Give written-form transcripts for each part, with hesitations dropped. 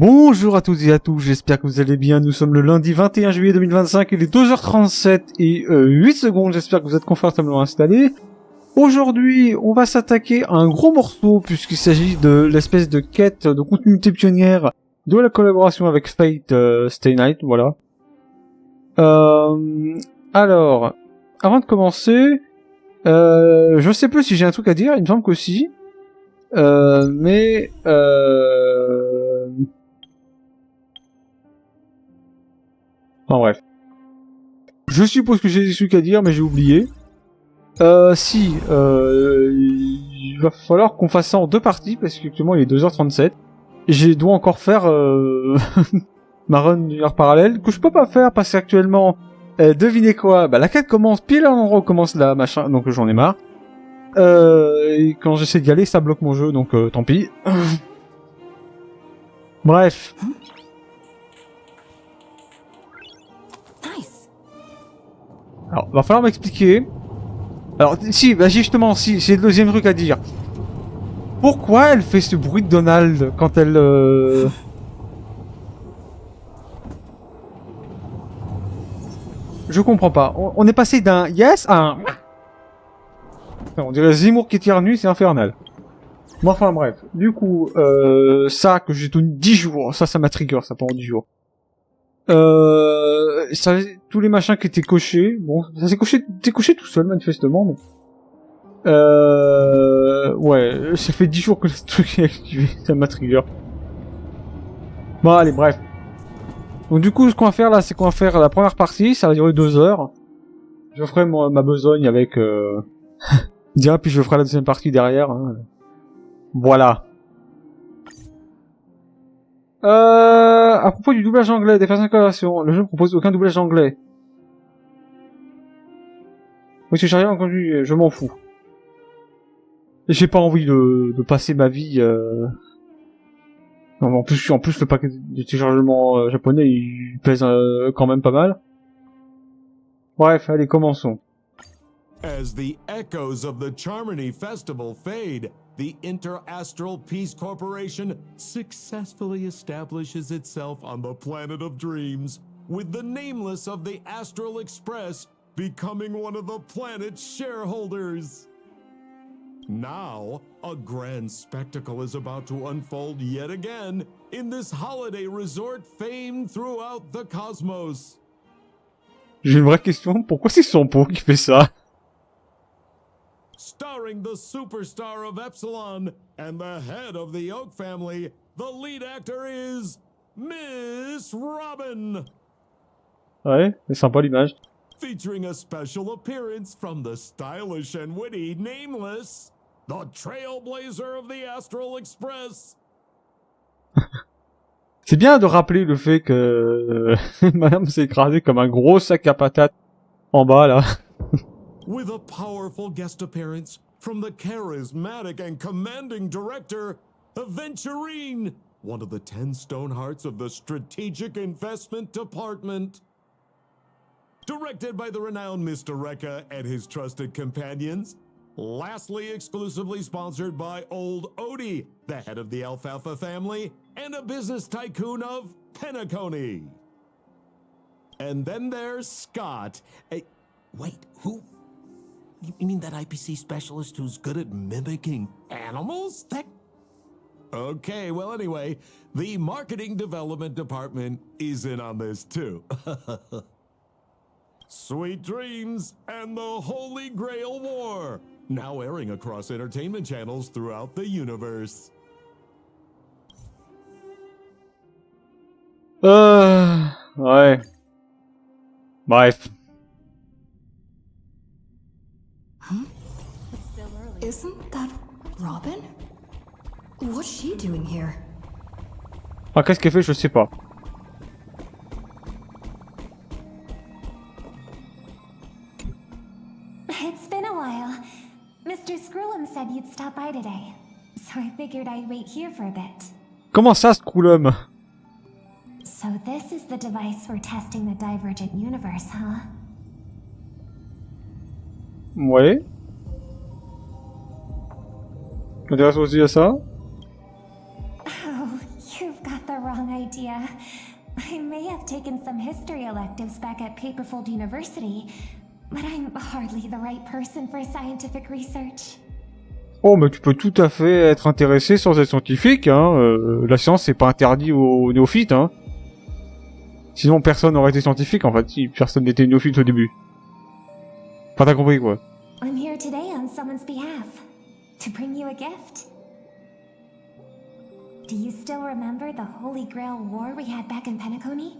Bonjour à toutes et à tous, j'espère que vous allez bien. Nous sommes le lundi 21 juillet 2025, il est 2h37 et 8 secondes, j'espère que vous êtes confortablement installés. Aujourd'hui, on va s'attaquer à un gros morceau puisqu'il s'agit de l'espèce de quête de continuité pionnière de la collaboration avec Fate Stay Night, voilà. Alors, avant de commencer, je sais plus si j'ai un truc à dire, il me semble qu'aussi. Enfin bref. Je suppose que j'ai des trucs à dire, mais j'ai oublié. Il va falloir qu'on fasse ça en deux parties, parce qu'actuellement il est 2h37. Je dois encore faire ma run d'une heure parallèle, que je peux pas faire, parce qu'actuellement, devinez quoi, bah la quête commence pile à l'endroit où commence la machin, donc j'en ai marre. Et quand j'essaie d'y aller, ça bloque mon jeu, donc tant pis. Bref. Alors, va falloir m'expliquer. Alors, si, bah justement, si, c'est le deuxième truc à dire. Pourquoi elle fait ce bruit de Donald quand elle... Je comprends pas. On est passé d'un yes à un... On dirait Zemmour qui tire nu, c'est infernal. Bon, enfin bref. Du coup, ça que j'ai tenu 10 jours, ça m'a trigger, ça pendant 10 jours. Ça, tous les machins qui étaient cochés, bon, ça s'est coché tout seul manifestement. Mais... ouais, ça fait 10 jours que le truc est activé, ça m'a trigger. Bon, allez, bref. Donc du coup, ce qu'on va faire là, c'est qu'on va faire la première partie, ça va durer 2 heures. Je ferai ma besogne avec... Bien, puis je ferai la deuxième partie derrière. Hein. Voilà. À propos du doublage anglais, des phases d'incarnation, le jeu ne propose aucun doublage anglais. Oui, j'ai rien entendu, je m'en fous. J'ai pas envie de passer ma vie. Non, en plus, le paquet de téléchargement japonais, il pèse quand même pas mal. Bref, allez, commençons. As the echoes of the Charmony Festival fade, the Inter-Astral Peace Corporation successfully establishes itself on the planet of dreams, with the nameless of the Astral Express becoming one of the planet's shareholders. Now, a grand spectacle is about to unfold yet again in this holiday resort famed throughout the cosmos. J'ai une vraie question, pourquoi c'est son pot qui fait ça? Starring the superstar of Epsilon and the head of the Oak family, the lead actor is Miss Robin. Ouais, c'est sympa l'image. Featuring a special appearance from the stylish and witty Nameless, the trailblazer of the Astral Express. C'est bien de rappeler le fait que Madame s'est écrasée comme un gros sac à patates en bas là. With a powerful guest appearance from the charismatic and commanding director, Aventurine, one of the 10 stone hearts of the Strategic Investment Department. Directed by the renowned Mr. Rekka and his trusted companions. Lastly, exclusively sponsored by Old Odie, the head of the Alfalfa family, and a business tycoon of Penacony. And then there's Scott. Wait, who? You mean that IPC specialist who's good at mimicking animals? That... Okay, well anyway, the marketing development department is in on this too. Sweet Dreams and the Holy Grail War, now airing across entertainment channels throughout the universe. Ouais. Bref. Huh? Isn't that Robin? What's she doing here? Ah, qu'est-ce qu'elle fait, je sais pas. It's been a while. Mr. Scrollum said you'd stop by today, so I figured I'd wait here for a bit. Comment ça, Scrollum? So this is the device for testing the divergent universe, huh? Ouais. Tu m'intéresses aussi à ça? Oh, you've got the wrong idea. I may have taken some history electives back at Paperfold University, but I'm hardly the right person for scientific research. Oh, mais tu peux tout à fait être intéressé sans être scientifique, hein. La science, c'est pas interdit aux néophytes, hein. Sinon, personne n'aurait été scientifique, en fait, si personne n'était néophyte au début. Enfin, t'as compris, quoi. I'm here today on someone's behalf, to bring you a gift. Do you still remember the Holy Grail War we had back in Penacony?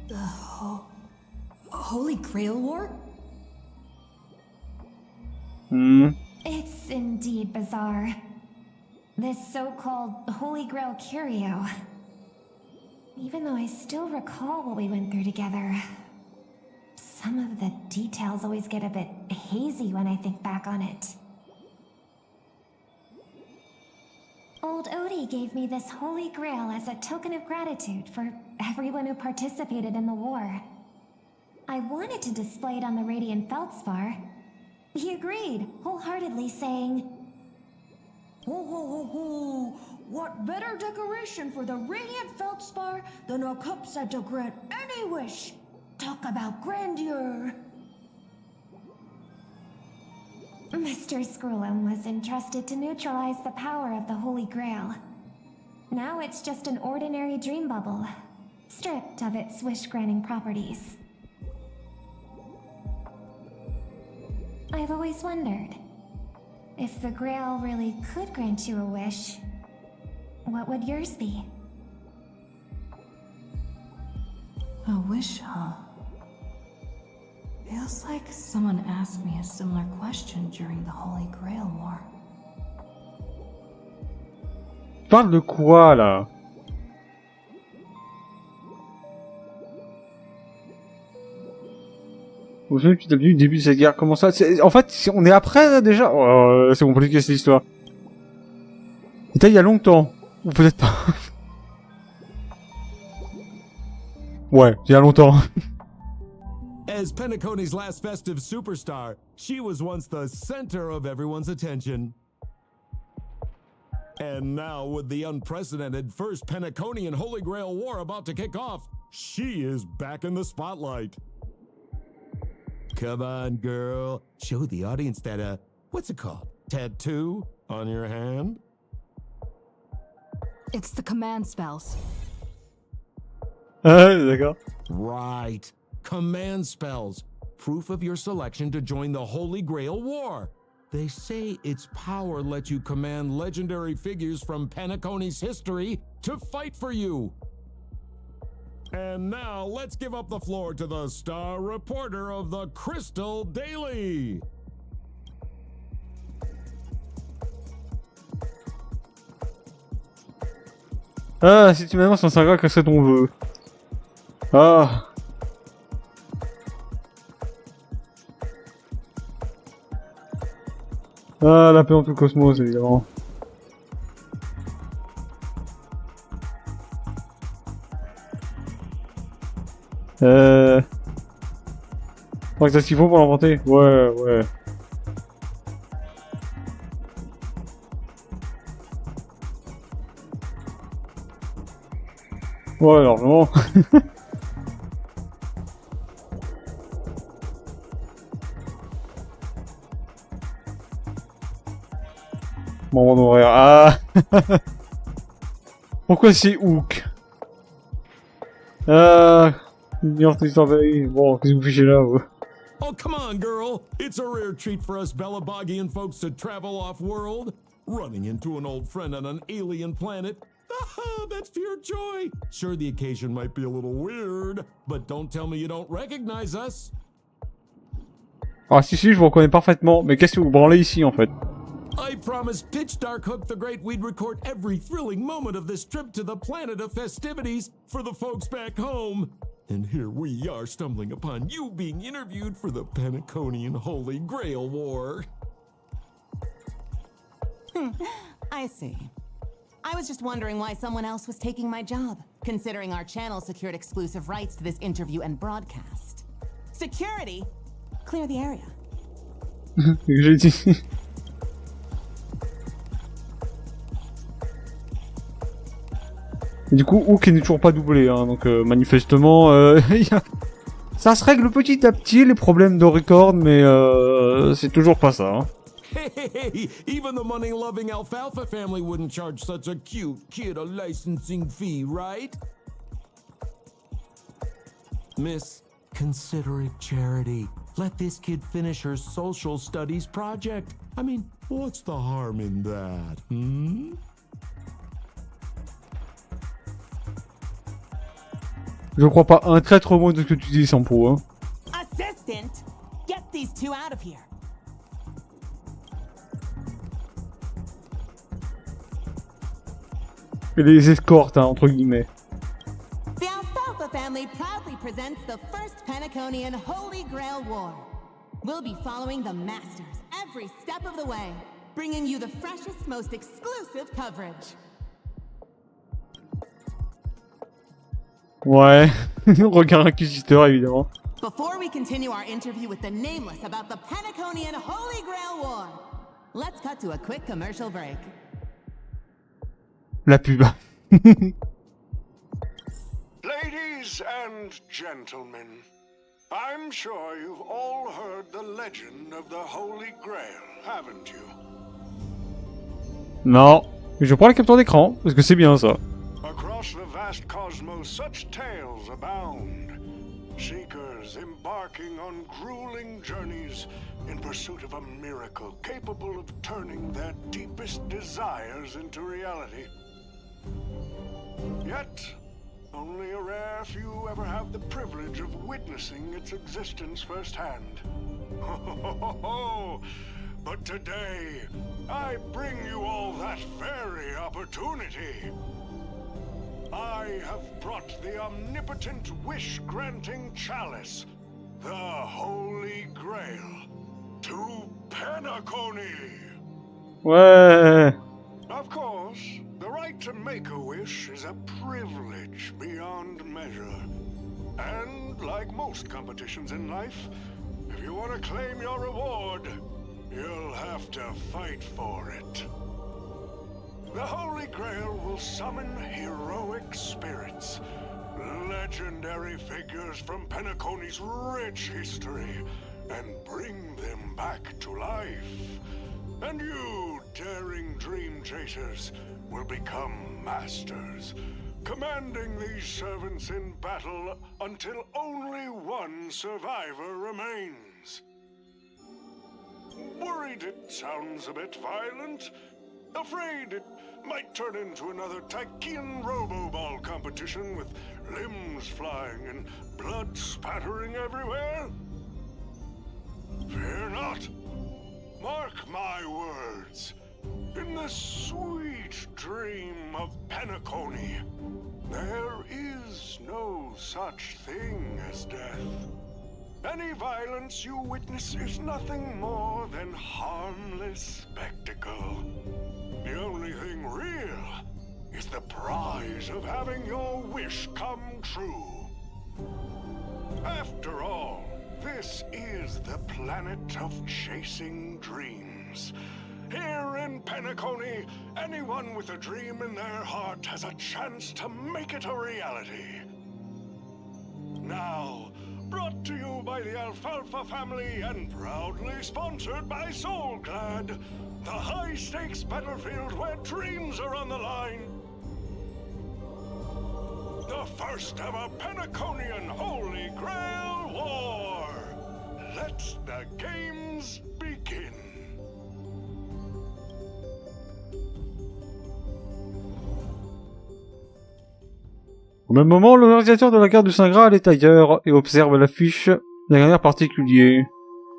The Holy Grail War? It's indeed bizarre. This so-called Holy Grail curio. Even though I still recall what we went through together, some of the details always get a bit hazy when I think back on it. Old Odie gave me this Holy Grail as a token of gratitude for everyone who participated in the war. I wanted to display it on the Radiant Feldspar. He agreed, wholeheartedly saying, Ho ho ho ho! What better decoration for the Radiant Feldspar than a cup set to grant any wish? Talk about grandeur! Mr. Screw'em was entrusted to neutralize the power of the Holy Grail. Now it's just an ordinary dream bubble, stripped of its wish-granting properties. I've always wondered, if the Grail really could grant you a wish, what would yours be? A wish, huh? Feels like someone asked me a similar question during the Holy Grail War. Tu parles de quoi, là? Vous savez, tu t'as vu le début de cette guerre, comment ça? En fait, on est après, là, déjà? Oh, c'est compliqué, cette histoire. C'était il y a longtemps. Ou peut-être pas. Ouais, il y a longtemps. As Penacony's last festive superstar, she was once the center of everyone's attention. And now, with the unprecedented First Penaconian Holy Grail War about to kick off, she is back in the spotlight. Come on, girl. Show the audience that, what's it called? Tattoo on your hand? It's the command spells. D'accord. Right. Command spells. Proof of your selection to join the Holy Grail War. They say its power lets you command legendary figures from Penacony's history to fight for you. And now, let's give up the floor to the star reporter of the Crystal Daily. Ah, si tu m'annonces un Saint Graal, que serait ton vœu? Ah. Ah, la paix dans tout le cosmos, évidemment. Je crois que c'est ce qu'il faut pour l'inventer. Ouais, ouais. Ouais, alors vraiment. Bon, on va mourir. Ah. Pourquoi c'est Hook? Ah. Bon, qu'est-ce que vous fichez là, vous? Oh, come on, girl. It's a rare treat for us Belabogian folks to travel off-world. Running into an old friend on an alien planet. Ah, that's pure joy. Sure, the occasion might be a little weird, but don't tell me you don't recognize us. Ah, si, je vous reconnais parfaitement. Mais qu'est-ce que vous branlez ici, en fait? I promised Pitch Dark Hook the Great we'd record every thrilling moment of this trip to the planet of festivities for the folks back home. And here we are stumbling upon you being interviewed for the Penaconian Holy Grail War. I see. I was just wondering why someone else was taking my job, considering our channel secured exclusive rights to this interview and broadcast. Security? Clear the area. J'ai dit. Et du coup, Hook n'est toujours pas doublé, hein, donc manifestement, ça se règle petit à petit les problèmes de record, mais c'est toujours pas ça. Hein. Hey, even the money-loving alfalfa family wouldn't charge such a cute kid a licensing fee, right? Miss, consider it charity. Let this kid finish her social studies project. I mean, what's the harm in that, Je crois pas un traître mot de ce que tu dis, Sampo. Hein. Assistant, get these two out of here. Et les escortes, hein, entre guillemets. The Alfalfa family proudly presents the first Penaconian Holy Grail War. We'll be following the masters every step of the way, bringing you the freshest, most exclusive coverage. Ouais, regard inquisiteur, évidemment. Before we continue our interview with the Nameless about the Penaconian Holy Grail War, let's cut to a quick commercial break. La pub. Ladies and gentlemen, I'm sure you've all heard the legend of the Holy Grail, haven't you? Non, mais je prends la capture d'écran, parce que c'est bien ça. Across the vast cosmos, such tales abound. Seekers embarking on grueling journeys in pursuit of a miracle capable of turning their deepest desires into reality. Yet, only a rare few ever have the privilege of witnessing its existence firsthand. But today, I bring you all that very opportunity. I have brought the omnipotent wish-granting chalice, the Holy Grail, to Penacony. Ouais. Of course, the right to make a wish is a privilege beyond measure. And like most competitions in life, if you want to claim your reward, you'll have to fight for it. The Holy Grail will summon heroic spirits, legendary figures from Penacony's rich history, and bring them back to life. And you, daring dream chasers, will become masters, commanding these servants in battle until only one survivor remains. Worried it sounds a bit violent? Afraid it might turn into another Tychean Robo-Ball competition with limbs flying and blood spattering everywhere? Fear not. Mark my words. In the sweet dream of Penacony, there is no such thing as death. Any violence you witness is nothing more than harmless spectacle. The only thing real is the prize of having your wish come true. After all, this is the planet of chasing dreams. Here in Penacony, anyone with a dream in their heart has a chance to make it a reality. Now, brought to you by the Alfalfa family and proudly sponsored by Soulglad, the high-stakes battlefield where dreams are on the line. The first ever Penaconian Holy Grail War. Let the games begin. Au même moment, l'organisateur de la guerre du Saint Graal est ailleurs et observe l'affiche d'un air particulier.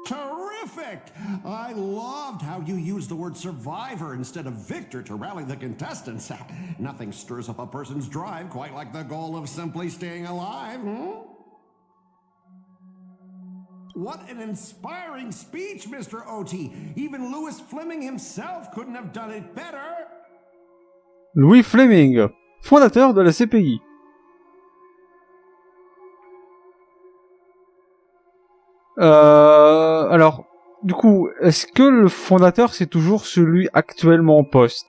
Terrific! I loved how you used the word survivor instead of victor to rally the contestants. Nothing stirs up a person's drive quite like the goal of simply staying alive, What an inspiring speech, Mr. O.T. Even Louis Fleming himself couldn't have done it better. Louis Fleming, fondateur de la CPI. Alors, du coup, est-ce que le fondateur c'est toujours celui actuellement en poste?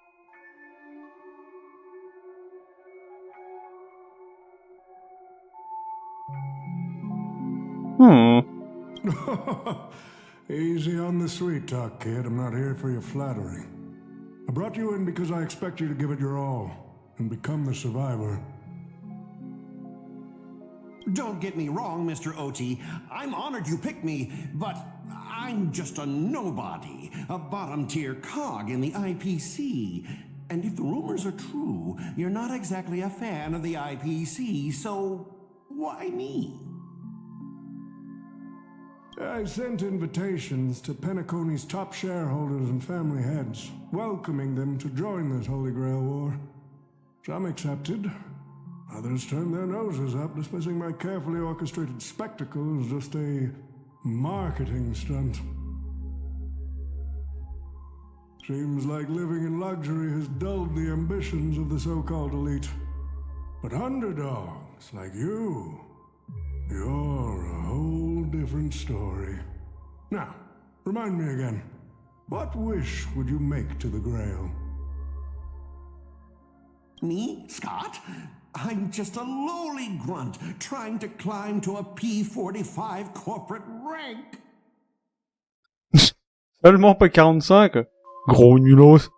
Easy on the sweet talk, kid. I'm not here for your flattery. I brought you in because I expect you to give it your all and become the survivor. Don't get me wrong, Mr. OT. I'm honored you picked me, but I'm just a nobody, a bottom-tier cog in the IPC. And if the rumors are true, you're not exactly a fan of the IPC, so why me? I sent invitations to Penacony's top shareholders and family heads, welcoming them to join this Holy Grail War. Some accepted. Others turned their noses up, dismissing my carefully orchestrated spectacle as just a marketing stunt. Seems like living in luxury has dulled the ambitions of the so-called elite. But underdogs like you, you're a whole different story. Now, remind me again, what wish would you make to the Grail? Me, Scott? I'm just a lowly grunt trying to climb to a P45 corporate rank. Seulement pas 45. Gros nulos.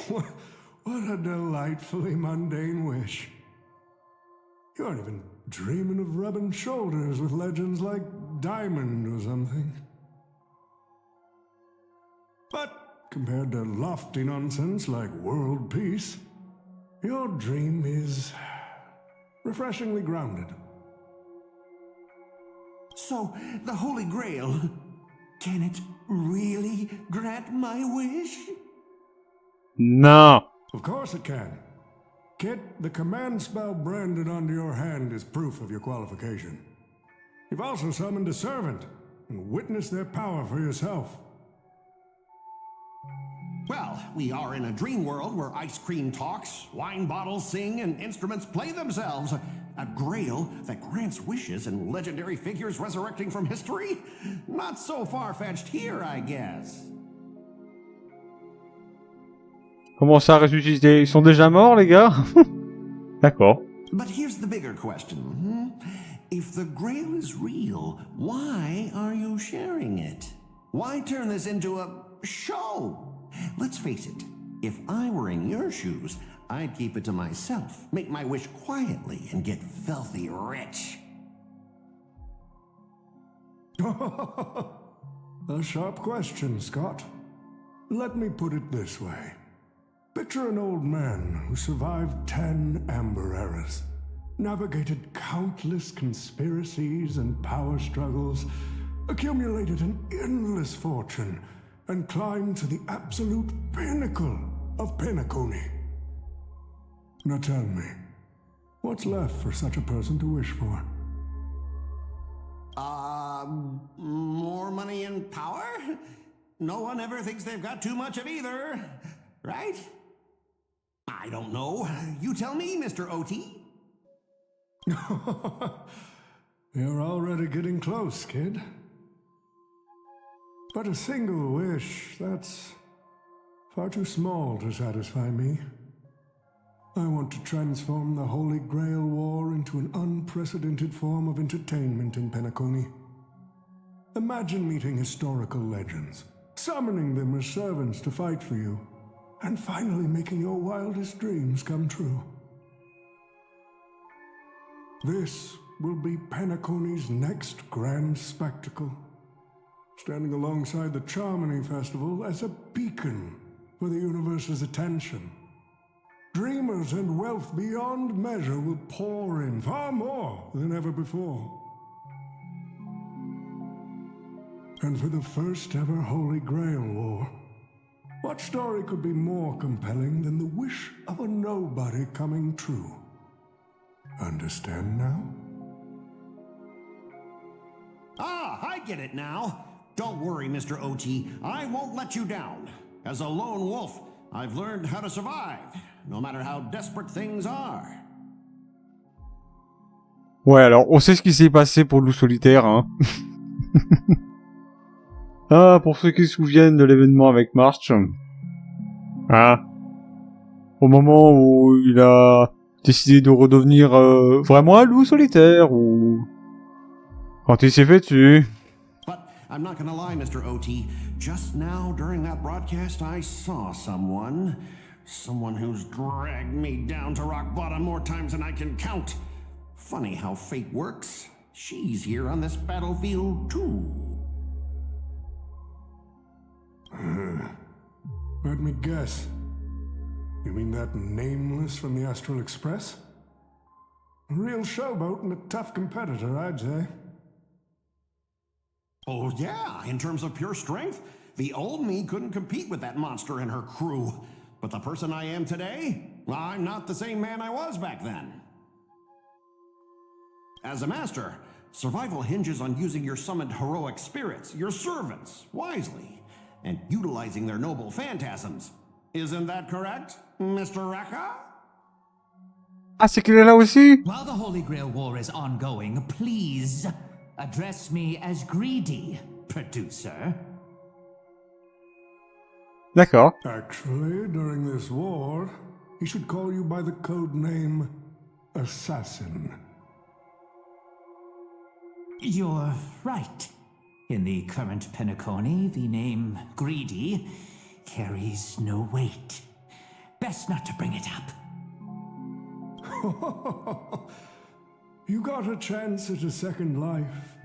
What a delightfully mundane wish. You aren't even dreaming of rubbing shoulders with legends like Diamond or something. But compared to lofty nonsense like world peace, your dream is refreshingly grounded. So, the Holy Grail, can it really grant my wish? Non. Of course it can. Kit, the command spell branded onto your hand is proof of your qualification. You've also summoned a servant and witnessed their power for yourself. Well, we are in a dream world where ice cream talks, wine bottles sing, and instruments play themselves. A grail that grants wishes and legendary figures resurrecting from history? Not so far-fetched here, I guess. Comment ça ressusciter? Ils sont déjà morts, les gars? D'accord. But here's the bigger question. If the grail is real, why are you sharing it? Why turn this into a show? Let's face it, if I were in your shoes, I'd keep it to myself, make my wish quietly, and get filthy rich. A sharp question, Scott. Let me put it this way. Picture an old man who survived 10 Amber Eras, navigated countless conspiracies and power struggles, accumulated an endless fortune, and climbed to the absolute pinnacle of Penacony. Now tell me, what's left for such a person to wish for? More money and power? No one ever thinks they've got too much of either, right? I don't know. You tell me, Mr. OT. You're already getting close, kid. But a single wish, that's far too small to satisfy me. I want to transform the Holy Grail War into an unprecedented form of entertainment in Penacony. Imagine meeting historical legends, summoning them as servants to fight for you, and finally making your wildest dreams come true. This will be Penacony's next grand spectacle, standing alongside the Charmony Festival as a beacon for the universe's attention. Dreamers and wealth beyond measure will pour in, far more than ever before. And for the first ever Holy Grail War, what story could be more compelling than the wish of a nobody coming true? Understand now? I get it now. Don't worry, Mr. OT. I won't let you down. As a lone wolf, I've learned how to survive, no matter how desperate things are. Ouais, alors, on sait ce qui s'est passé pour le loup solitaire, hein. Ah, pour ceux qui se souviennent de l'événement avec March. Ah. Au moment où il a décidé de redevenir vraiment un loup solitaire ou quand il s'est fait tuer. But I'm not gonna lie, Mr. OT. Just now, during that broadcast, I saw someone who's dragged me down to rock bottom more times than I can count. Funny how fate works. She's here on this battlefield, too. Let me guess. You mean that nameless from the Astral Express? A real showboat and a tough competitor, I'd say. Oh, yeah, in terms of pure strength, the old me couldn't compete with that monster and her crew. But the person I am today, I'm not the same man I was back then. As a master, survival hinges on using your summoned heroic spirits, your servants, wisely, and utilizing their noble phantasms. Isn't that correct, Mr. Raka? Ah, c'est qu'il est là aussi? While the Holy Grail War is ongoing, please address me as greedy, producer. D'accord. Actually, during this war, he should call you by the code name Assassin. You're right. In the current Penacony, the name Greedy carries no weight. Best not to bring it up. You got a chance at a second life.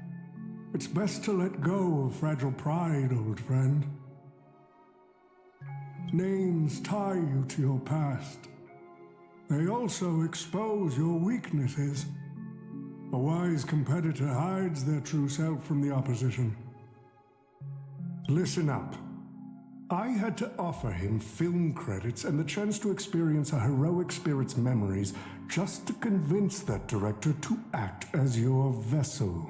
It's best to let go of fragile pride, old friend. Names tie you to your past. They also expose your weaknesses. A wise competitor hides their true self from the opposition. Listen up. I had to offer him film credits and the chance to experience a heroic spirit's memories just to convince that director to act as your vessel.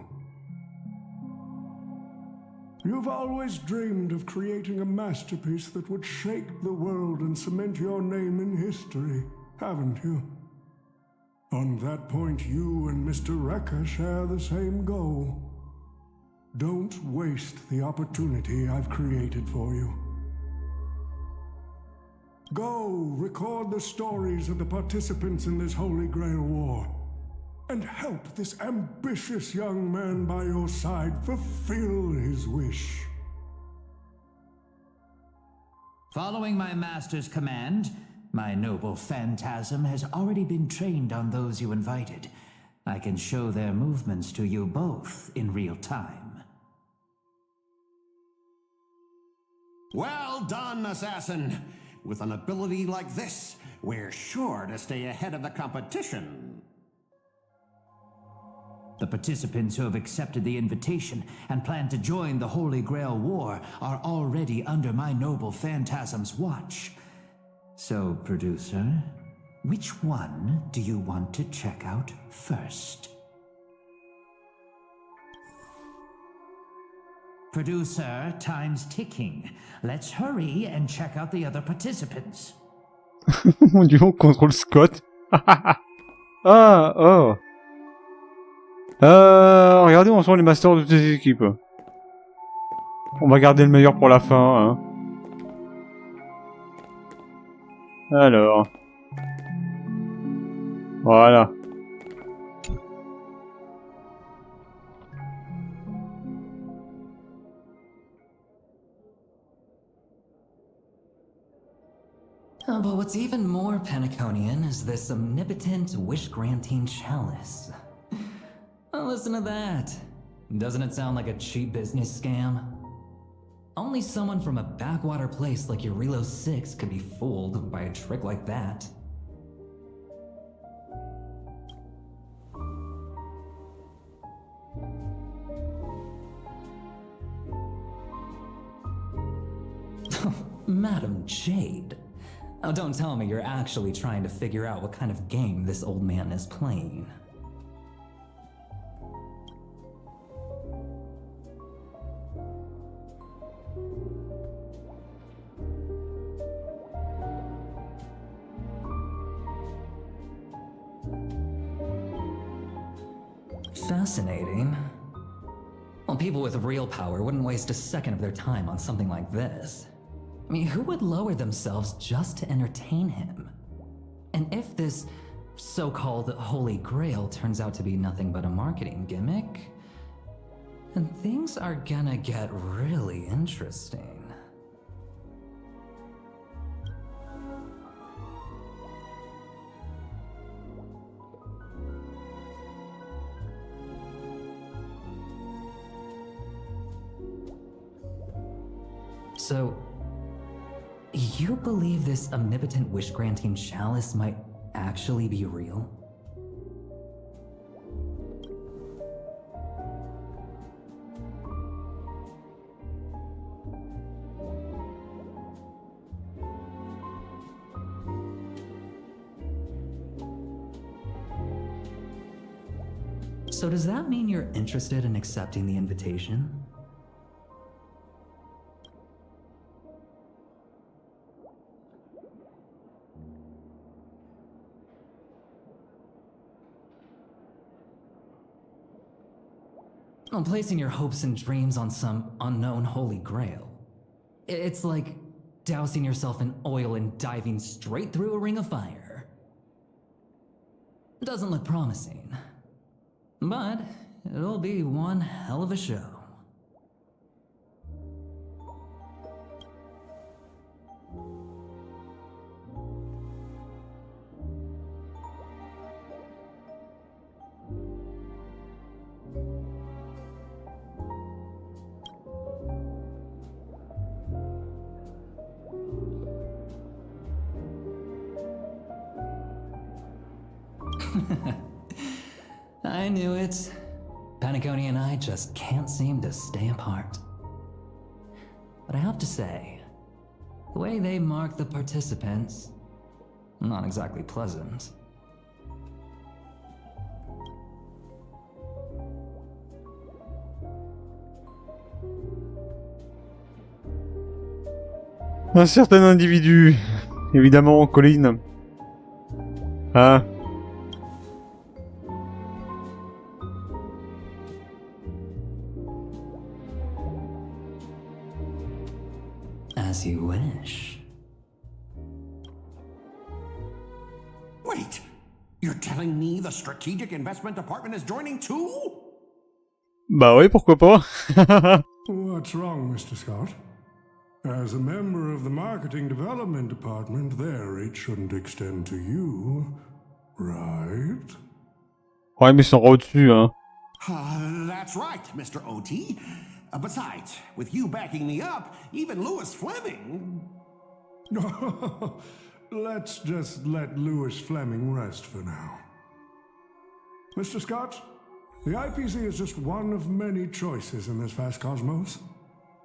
You've always dreamed of creating a masterpiece that would shake the world and cement your name in history, haven't you? On that point, you and Mr. Rekka share the same goal. Don't waste the opportunity I've created for you. Go record the stories of the participants in this Holy Grail War, and help this ambitious young man by your side fulfill his wish. Following my master's command, my noble phantasm has already been trained on those you invited. I can show their movements to you both in real time. Well done, Assassin. With an ability like this, we're sure to stay ahead of the competition. The participants who have accepted the invitation and plan to join the Holy Grail War are already under my noble phantasm's watch. So, producer, which one do you want to check out first? Producer, time's ticking. Let's hurry and check out the other participants. Mon dieu, on contrôle Scott. Ah, oh. Regardez où en sont les masters de toutes les équipes. On va garder le meilleur pour la fin, hein. Alors. Voilà. But what's even more Penaconian is this omnipotent wish-granting chalice. Oh, listen to that. Doesn't it sound like a cheap business scam? Only someone from a backwater place like Eurilo 6 could be fooled by a trick like that. Madam Jade. Oh, don't tell me you're actually trying to figure out what kind of game this old man is playing. Fascinating. Well, people with real power wouldn't waste a second of their time on something like this. I mean, who would lower themselves just to entertain him? And if this so-called Holy Grail turns out to be nothing but a marketing gimmick, and things are gonna get really interesting. So, you believe this omnipotent wish-granting chalice might actually be real? So does that mean you're interested in accepting the invitation? On placing your hopes and dreams on some unknown Holy Grail. It's like dousing yourself in oil and diving straight through a ring of fire. Doesn't look promising, but it'll be one hell of a show. I knew it. Paniconi and I just can't seem to stay apart. But I have to say, the way they mark the participants, not exactly pleasant. Un certain individu, évidemment, Colline. Ah. As you wish. Wait! You're telling me the Strategic Investment Department is joining too? Bah oui, pourquoi pas. What's wrong, Mr. Scott? As a member of the Marketing Development Department, their reach shouldn't extend to you, right? Ouais, mais ils sont au-dessus, hein. That's right, Mr. OT. Besides, with you backing me up, even Louis Fleming... Let's just let Louis Fleming rest for now. Mr. Scott, the IPC is just one of many choices in this vast cosmos.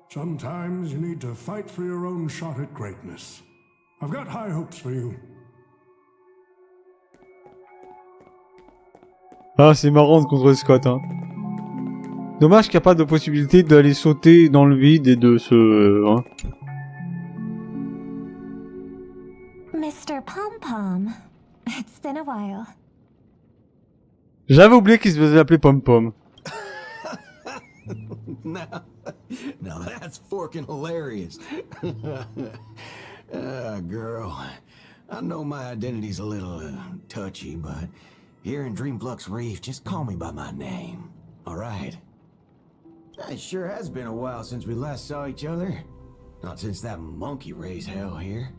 Sometimes you need to fight for your own shot at greatness. I've got high hopes for you. Ah, c'est marrant de contre Scott, hein. Dommage qu'il n'y a pas de possibilité d'aller sauter dans le vide et de se... hein. Mr. Pom-Pom, it's been a while. J'avais oublié qu'il se faisait appeler Pom-Pom. Now that's forking hilarious. Girl, I know my identity's a little touchy, but here in Dreamflux Reef, just call me by my name, alright? It sure has been a while since we last saw each other. Not since that monkey raised hell here.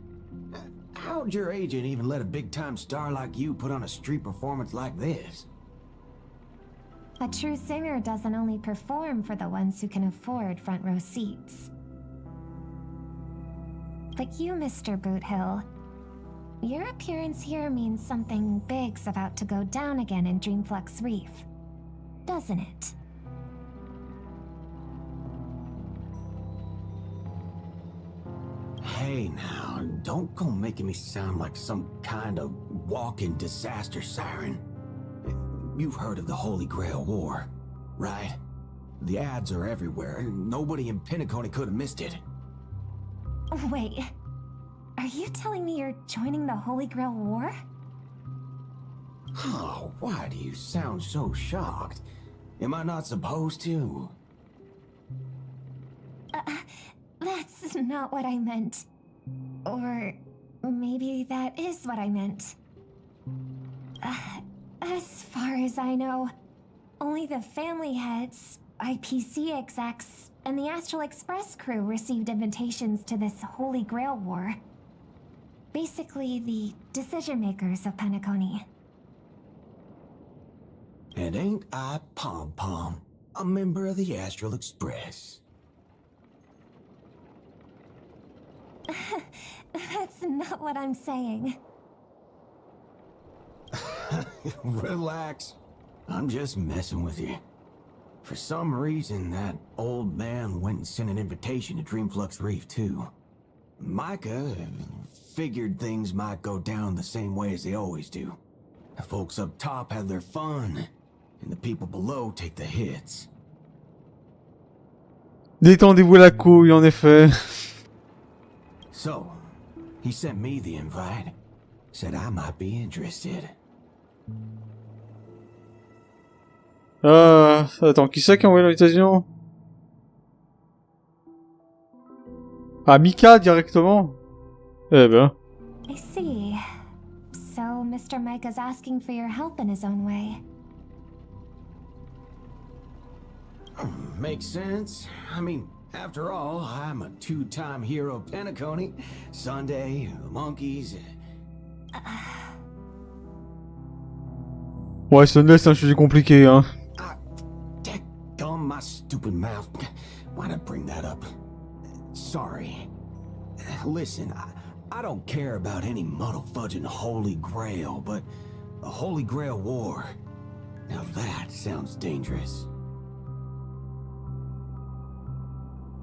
How'd your agent even let a big-time star like you put on a street performance like this? A true singer doesn't only perform for the ones who can afford front row seats. But you, Mr. Boothill, your appearance here means something big's about to go down again in Dreamflux Reef, doesn't it? Hey now, don't go making me sound like some kind of walking disaster siren. You've heard of the Holy Grail War, right? The ads are everywhere. Nobody in Penacony could have missed it. Wait, are you telling me you're joining the Holy Grail War? Oh, why do you sound so shocked? Am I not supposed to? That's not what I meant. Or maybe that is what I meant. As far as I know, only the family heads, IPC execs, and the Astral Express crew received invitations to this Holy Grail War. Basically, the decision makers of Penacony. And ain't I Pom Pom, a member of the Astral Express? That's not what I'm saying. Relax. I'm just messing with you. For some reason, that old man went and sent an invitation to Dreamflux Reef, too. Micah figured things might go down the same way as they always do. The folks up top have their fun, and the people below take the hits. Détendez-vous la couille, en effet. So, he sent me the invite. Said I might be interested. Attends, qui c'est qui a envoyé l'invitation? Ah, Mika, directement? Eh ben. I see. So, Mr. Micah's asking for your help in his own way. Makes sense. I mean, after all, I'm a two-time hero of Penacony. Sunday, the monkeys... Ouais, Sunday, c'est un sujet compliqué, hein. Gum my stupid mouth. Why'd I bring that up? Sorry. Listen, I don't care about any muddle-fudging Holy Grail, but a Holy Grail War. Now that sounds dangerous.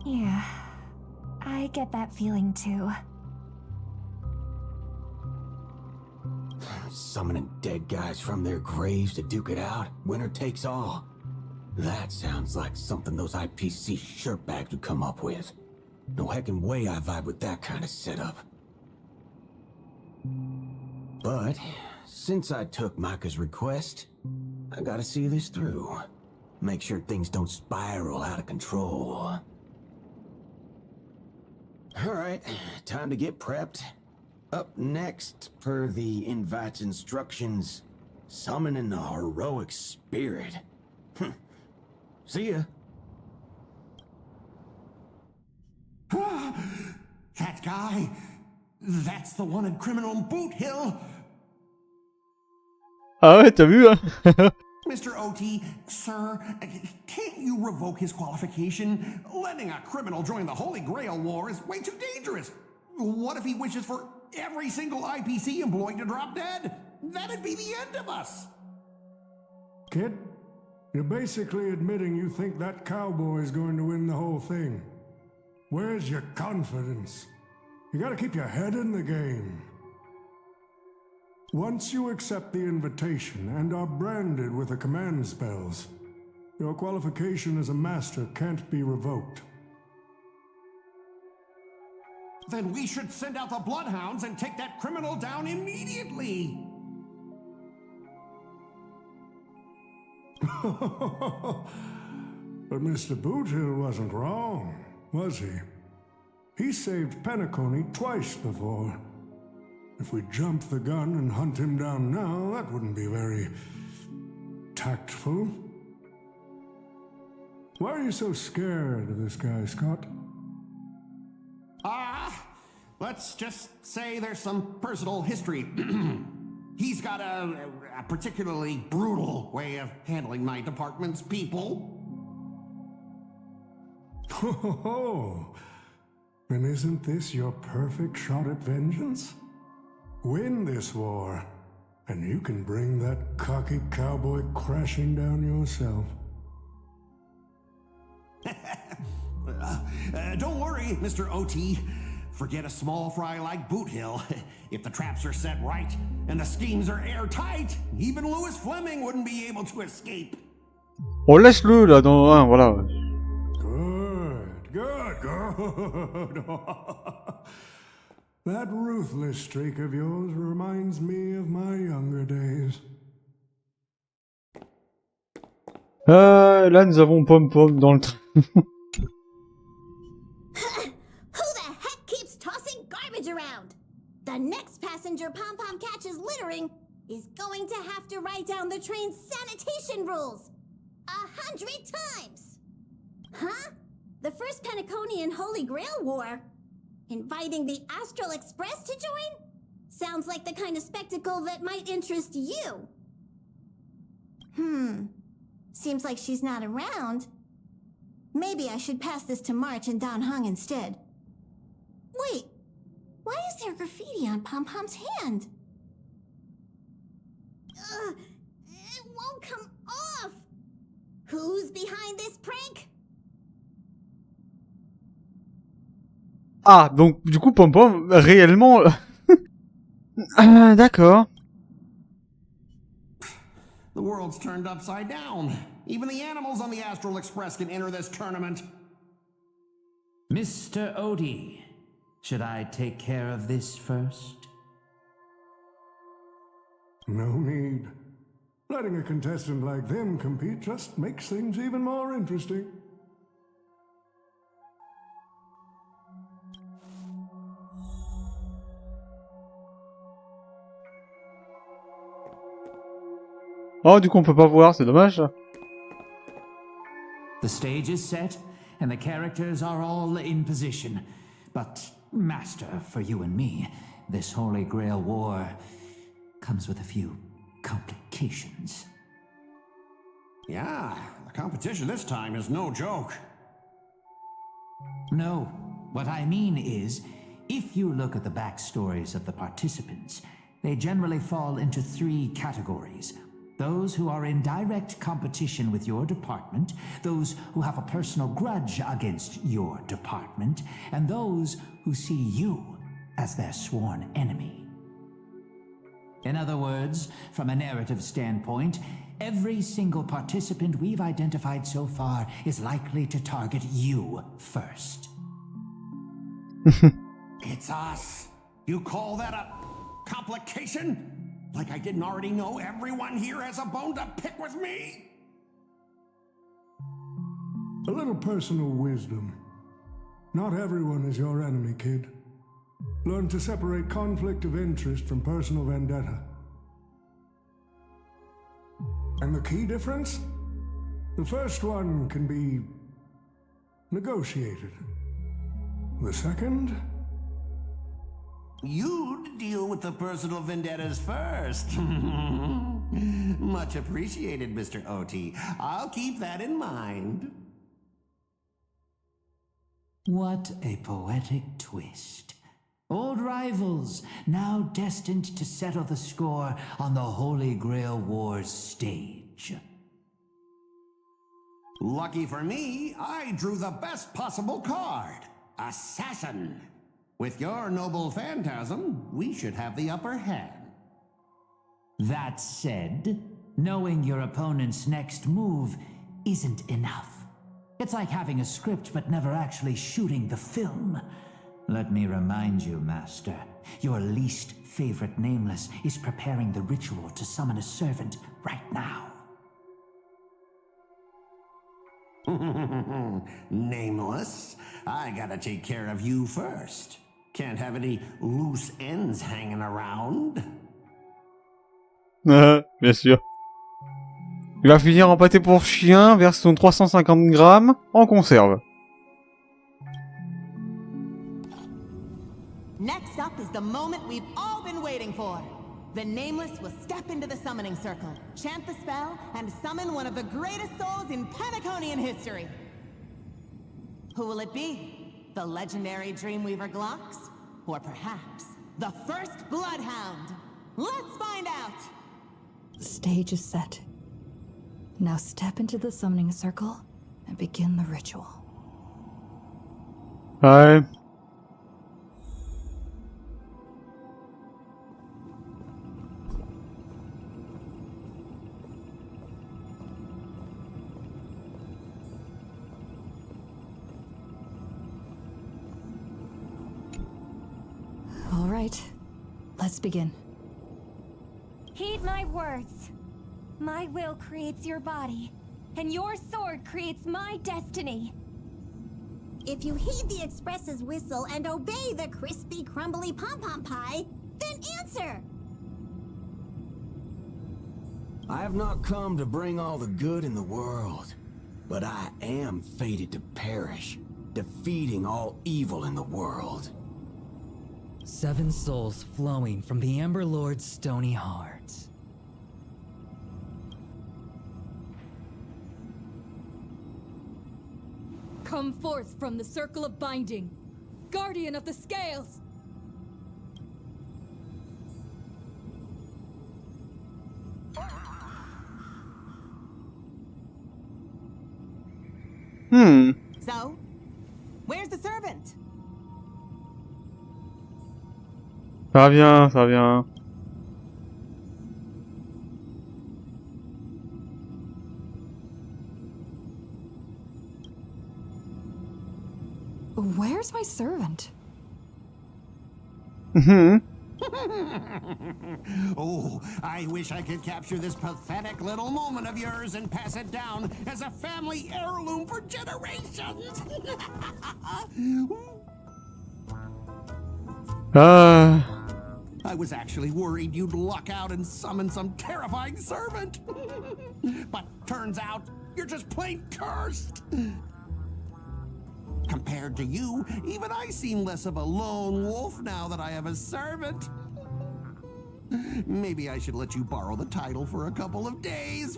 Yeah, I get that feeling too. Summoning dead guys from their graves to duke it out. Winner takes all. That sounds like something those IPC shirtbags would come up with. No heckin' way I vibe with that kind of setup. But, since I took Micah's request, I gotta see this through. Make sure things don't spiral out of control. Alright, time to get prepped. Up next, per the invite's instructions, summoning a heroic spirit. See ya. That guy, that's the one in Criminal Boot Hill. Ah ouais, t'as vu, hein? Mr. OT, sir, can't you revoke his qualification? Letting a criminal join the Holy Grail War is way too dangerous. What if he wishes for every single IPC employee to drop dead? That'd be the end of us. Kid, you're basically admitting you think that cowboy is going to win the whole thing. Where's your confidence? You gotta keep your head in the game. Once you accept the invitation and are branded with the command spells, your qualification as a master can't be revoked. Then we should send out the bloodhounds and take that criminal down immediately. But Mr. Boothill wasn't wrong, was he? He saved Penacony twice before. If we jump the gun and hunt him down now, that wouldn't be very tactful. Why are you so scared of this guy, Scott? Let's just say there's some personal history. He's got a particularly brutal way of handling my department's people. Oh, and isn't this your perfect shot at vengeance? Win this war, and you can bring that cocky cowboy crashing down yourself. Don't worry, Mr. OT. Forget a small fry like Boot Hill. If the traps are set right and the schemes are airtight, even Louis Fleming wouldn't be able to escape. On laisse-le là dans un, voilà. Good. That ruthless streak of yours reminds me of my younger days. Là nous avons Pom Pom dans le train. Around. The next passenger Pom Pom catches littering is going to have to write down the train's sanitation rules 100 times. Huh? The first Penaconian Holy Grail War? Inviting the Astral Express to join? Sounds like the kind of spectacle that might interest you. Seems like she's not around. Maybe I should pass this to March and Don Hung instead. Wait, why is there graffiti on Pom Pom's hand? It won't come off! Who's behind this prank? Ah, donc du coup Pom Pom réellement... d'accord. The world's turned upside down. Even the animals on the Astral Express can enter this tournament. Mr. Odie, should I take care of this first? No need. Letting a contestant like them compete just makes things even more interesting. Oh, du coup on peut pas voir, c'est dommage. The stage is set, and the characters are all in position. But, Master, for you and me, this Holy Grail War comes with a few complications. Yeah, the competition this time is no joke. No, what I mean is, if you look at the backstories of the participants, they generally fall into 3 categories. Those who are in direct competition with your department, those who have a personal grudge against your department, and those who see you as their sworn enemy. In other words, from a narrative standpoint, every single participant we've identified so far is likely to target you first. It's us. You call that a complication? Like I didn't already know everyone here has a bone to pick with me? A little personal wisdom. Not everyone is your enemy, kid. Learn to separate conflict of interest from personal vendetta. And the key difference? The first one can be negotiated. The second? You'd deal with the personal vendettas first. Much appreciated, Mr. OT. I'll keep that in mind. What a poetic twist. Old rivals, now destined to settle the score on the Holy Grail War's stage. Lucky for me, I drew the best possible card. Assassin. With your noble phantasm, we should have the upper hand. That said, knowing your opponent's next move isn't enough. It's like having a script but never actually shooting the film. Let me remind you, Master, your least favorite Nameless is preparing the ritual to summon a servant right now. Nameless, I gotta take care of you first. Can't have any loose ends hanging around. Bien sûr. Il va finir en pâté pour chien, version 350 grammes, en conserve. Next up is the moment we've all been waiting for. The Nameless will step into the summoning circle, chant the spell, and summon one of the greatest souls in Penaconian history. Who will it be? The legendary Dreamweaver Glocks? Or perhaps the first Bloodhound? Let's find out! The stage is set. Now step into the summoning circle and begin the ritual. Ouais. All right, let's begin. Heed my words. My will creates your body, and your sword creates my destiny. If you heed the Express's whistle and obey the crispy, crumbly pom-pom pie, then answer! I have not come to bring all the good in the world, but I am fated to perish, defeating all evil in the world. 7 souls flowing from the Ember Lord's stony heart. Come forth from the circle of binding, guardian of the scales! So, where's the servant? Ça va bien, ça va bien. Where's my servant? Oh, I wish I could capture this pathetic little moment of yours and pass it down as a family heirloom for generations. I was actually worried you'd luck out and summon some terrifying servant. But turns out you're just plain cursed. Compared to you, even I seem less of a lone wolf now that I have a servant. Maybe I should let you borrow the title for a couple of days.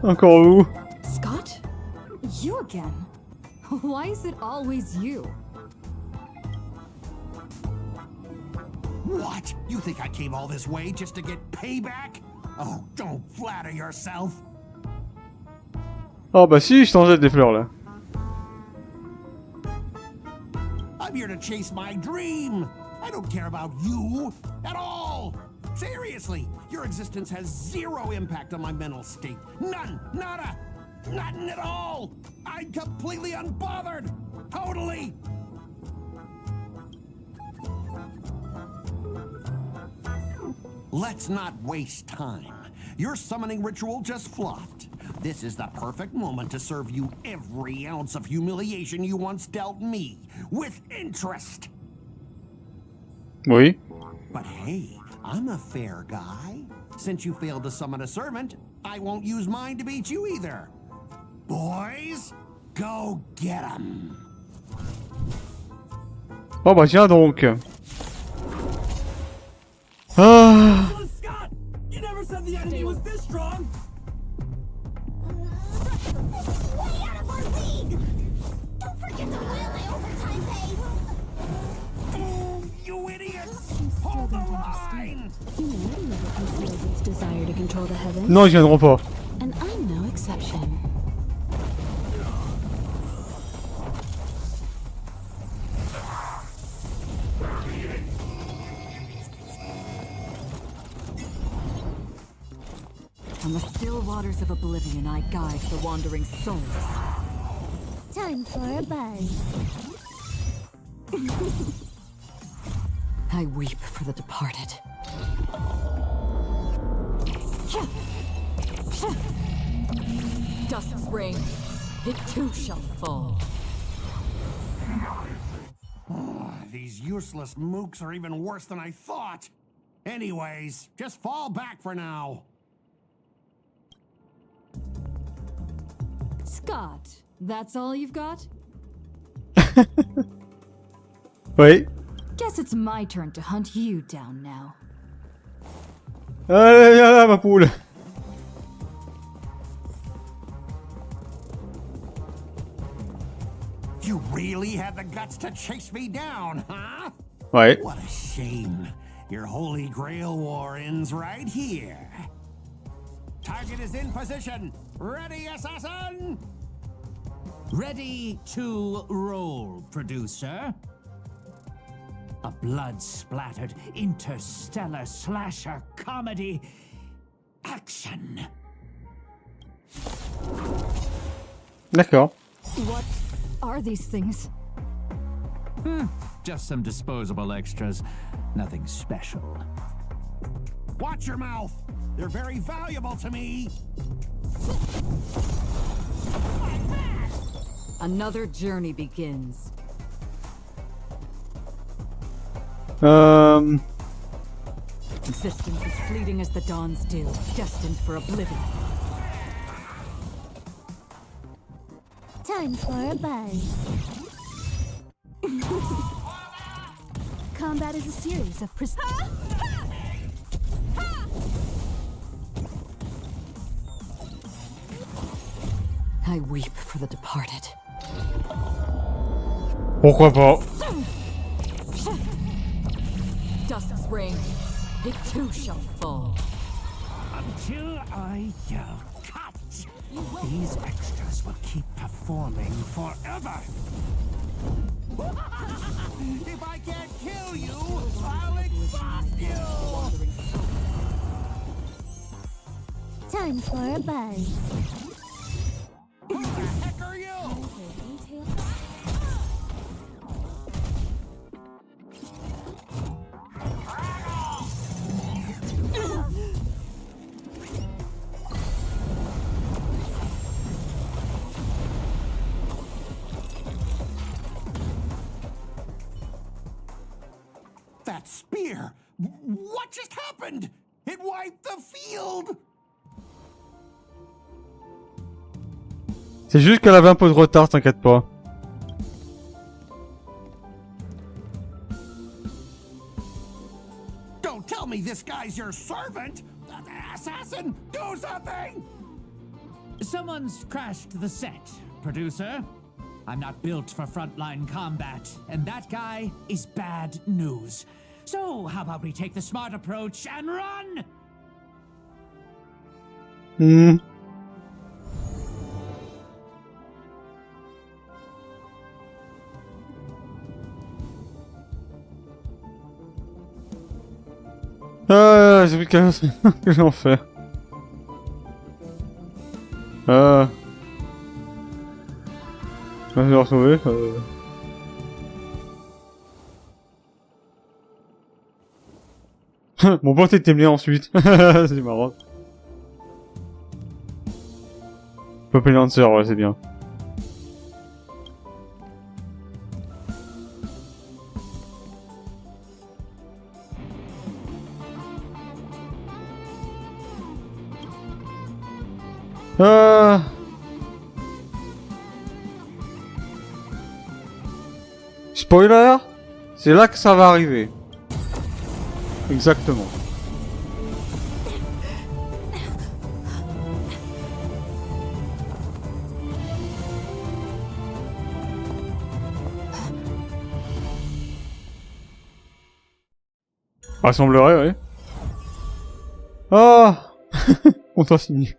Encore où? Scott? You again? Why is it always you? What? You think I came all this way just to get payback? Oh, don't flatter yourself. Oh bah si, je t'en jette des fleurs là. I'm here to chase my dream. I don't care about you at all. Seriously, your existence has zero impact on my mental state. None, nada, nothing at all. I'm completely unbothered. Totally. Let's not waste time. Your summoning ritual just fluffed. This is the perfect moment to serve you every ounce of humiliation you once dealt me, with interest. Oui. But hey, I'm a fair guy. Since you failed to summon a servant, I won't use mine to beat you either. Boys, go get 'em. Oh bah tiens donc. Ah. Scott, you never said the enemy was this strong. This is way out of our league. Don't forget to file my overtime pay. You idiots! Hold the line! Humanity never conceals its desire to control the heavens. Non, ils viendront pas. And I'm no exception. On the still waters of oblivion, I guide the wandering souls. Time for a buzz. I weep for the departed. Dusk's reign, it too shall fall. Oh, these useless mooks are even worse than I thought. Anyways, just fall back for now. Scott, that's all you've got? Oui. Guess it's my turn to hunt you down now. Allez, viens là, ma poule. You really had the guts to chase me down, huh? Ouais. What a shame. Your Holy Grail war ends right here. Target is in position. Ready, assassin? Ready to roll, producer. A blood-splattered interstellar slasher comedy. Action. D'accord. What are these things? Just some disposable extras. Nothing special. Watch your mouth. They're very valuable to me. Another journey begins. Existence is fleeting as the dawn's dew, destined for oblivion. Time for a buzz. Combat is a series of I weep for the departed. Pourquoi pas? Dusk's reign, it too shall fall. Until I yell cut, these extras will keep performing forever. If I can't kill you, I'll exhaust you! time for a buzz. Who the heck are you? That spear! What just happened? It wiped the field! C'est juste qu'elle avait un peu de retard, t'inquiète pas. Don't tell me this guy's your servant! Assassin, do something! Someone's crashed the set, producer. I'm not built for frontline combat, and that guy is bad news. So, how about we take the smart approach and run? Ah, j'ai vu que je vais en faire. Je vais le retrouver. Mon pote était bien ensuite. C'est marrant. Popper Lancer, ouais, c'est bien. Spoiler, c'est là que ça va arriver. Exactement. Ça semblerait, oui. Ah, on t'a fini.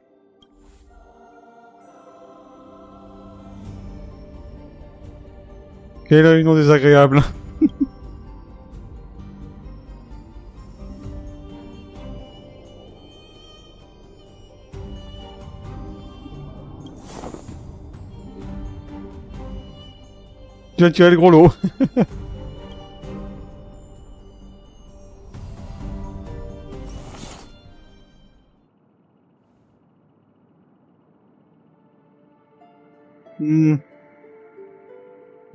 Quelle réunion désagréable. Tu viens de tirer le gros lot.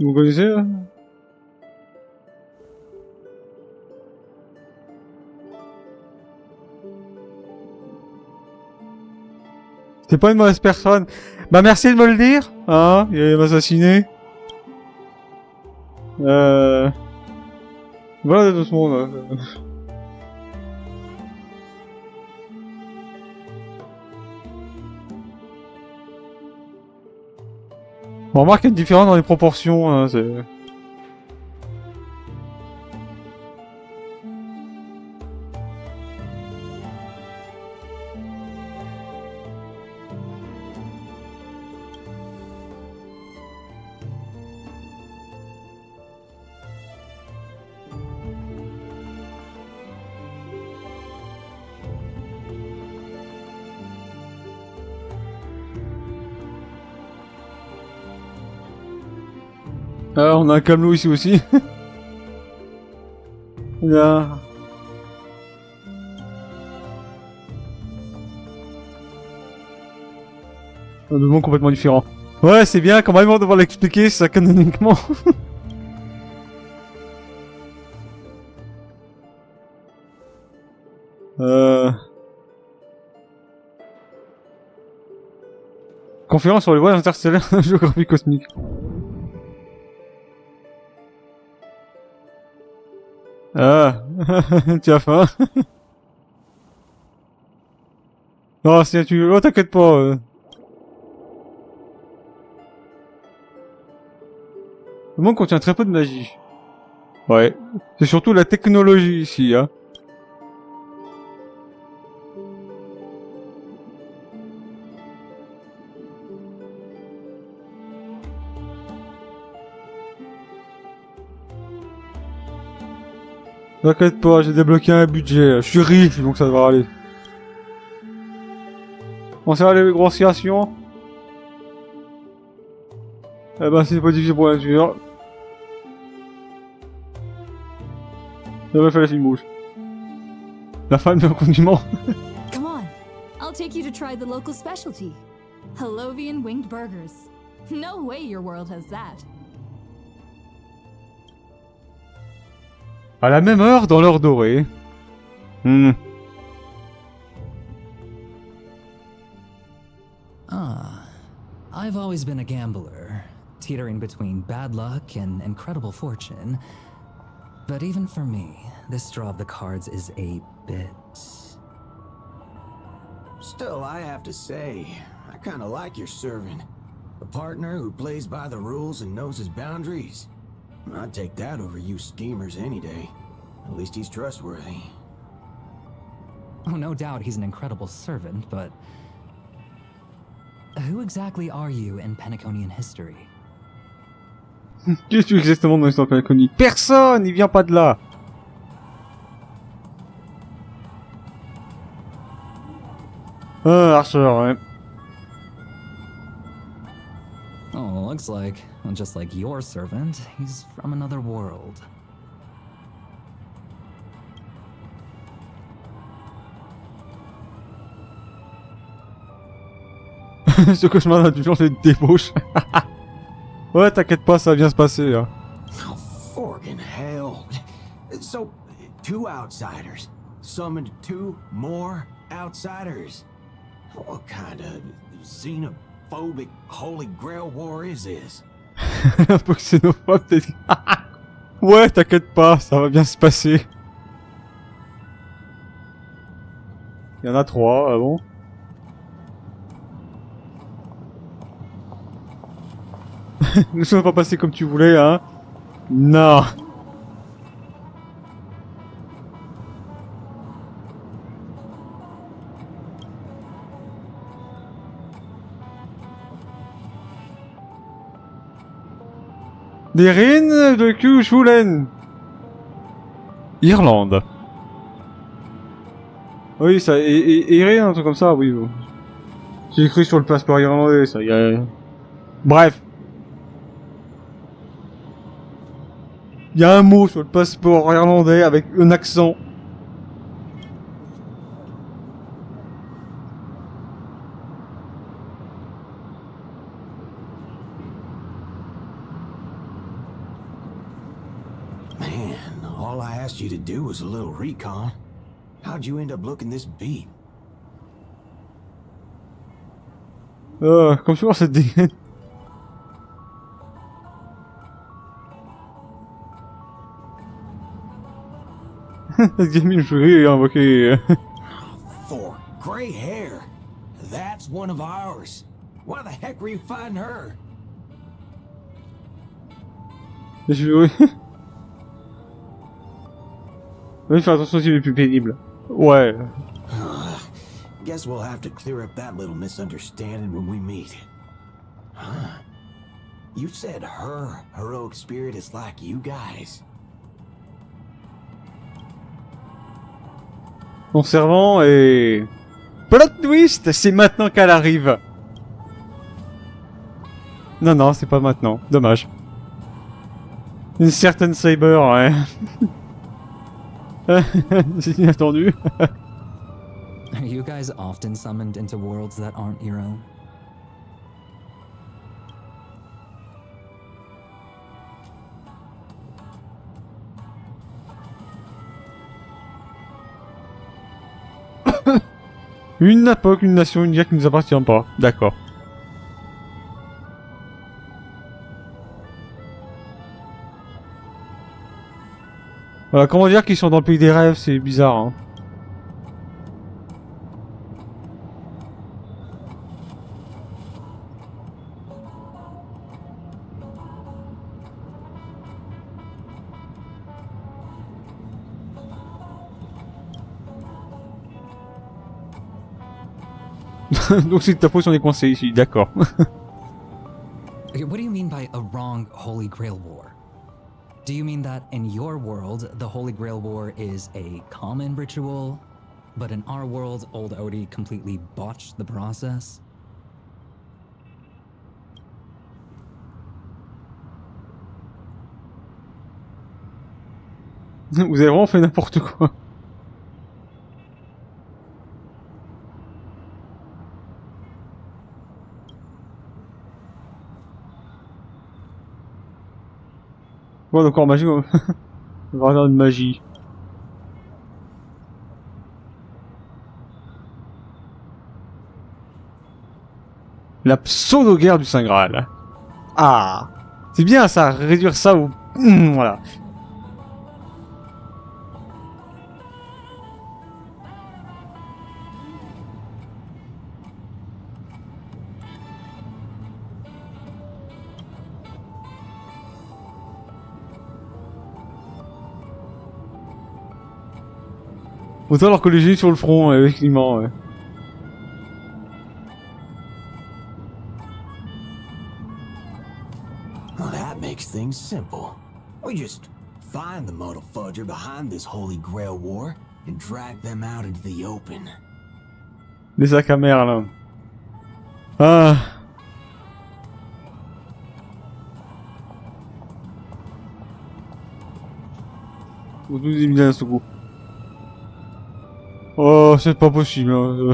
Vous connaissez là? T'es pas une mauvaise personne. Bah merci de me le dire. Hein, il allait m'assassiner. Voilà doucement là. On remarque une différence dans les proportions, hein, c'est... Ah, on a un camelot ici aussi. Là. Un monde complètement différent. Ouais, c'est bien quand même de devoir l'expliquer, ça canoniquement. Conférence sur les voies interstellaires de géographie cosmique. Ah, tu as faim? Non, si tu... Oh, t'inquiète pas. Le monde contient très peu de magie. Ouais. C'est surtout la technologie ici, hein. T'inquiète pas, j'ai débloqué un budget. Je suis riche, donc ça devrait aller. On sert à les négociations. Eh ben, c'est pas difficile pour la nature. Ça va faire la fine bouche. La femme d'un condiment. Come on, I'll take you to try the local specialty. Halovian winged burgers. No way your world has that. À la même heure, dans l'heure dorée. Ah, I've always been a gambler, teetering between bad luck and incredible fortune. But even for me, this draw of the cards is a bit... Still, I have to say, I kinda like your servant. A partner who plays by the rules and knows his boundaries. I'd take that over you schemers any day. At least he's trustworthy. Oh, no doubt he's an incredible servant, but... Who exactly are you in Penaconian history? Qui es-tu exactement dans l'histoire pénaconique? Personne! Il vient pas de là! Ah, Archer, ouais. Oh, looks like, just like your servant, he's from another world. Ce cauchemar indulgent, c'est une débauche. Ouais, t'inquiète pas, ça va bien se passer, hein. Oh, forking hell. So, 2 outsiders summoned 2 more outsiders. What kind of xenophobic Holy Grail war is this? Un peu xénophobe, t'as dit. Ouais, t'inquiète pas, ça va bien se passer. Il y en a 3, ah bon? Ne sois pas passé comme tu voulais, hein? Non! Des rines de Q-Schulen. Irlande. Oui, ça, et rien, un truc comme ça, oui. Bon. J'ai écrit sur le passeport irlandais, ça, y a... Bref. Il y a un mot sur le passeport irlandais avec un accent. Man, all I asked you to do was a little recon. How'd you end up looking this beat? Comme souvent, cette dégaine. Cette gamine, je vais invoquer. For gray hair. That's one of ours. Why the heck were you fighting her? Je vais... Oui, faire attention si il est plus pénible. Ouais. Guess we'll have to clear up that little misunderstanding when we meet. Huh? You said her heroic spirit is like you guys. Mon servant est... Plot twist, c'est maintenant qu'elle arrive. Non, non, c'est pas maintenant. Dommage. Une certaine Saber, ouais. C'est inattendu. Are you guys often summoned into worlds that aren't your own? Une époque, une nation, une guerre qui ne nous appartient pas. D'accord. Comment dire qu'ils sont dans le pays des rêves, c'est bizarre, hein. Donc c'est ta faute si on est coincé ici, d'accord. Okay, what do you mean by a wrong Holy Grail War? Do you mean that in your world, the Holy Grail War is a common ritual, but in our world, old Odie completely botched the process? Vous avez vraiment fait n'importe quoi. Bon, donc en magie, on va regarder de magie. La pseudo-guerre du Saint Graal. Ah, c'est bien ça, réduire ça au... voilà. Autant alors que les génies sur le front, effectivement, ouais. Well, that makes things simple. We just find the modal fudger behind this Holy Grail War and drag them out into the open. Les sacs à mer, là. Ah. Vous nous aimez bien ce coup. Oh, c'est pas possible. Hein.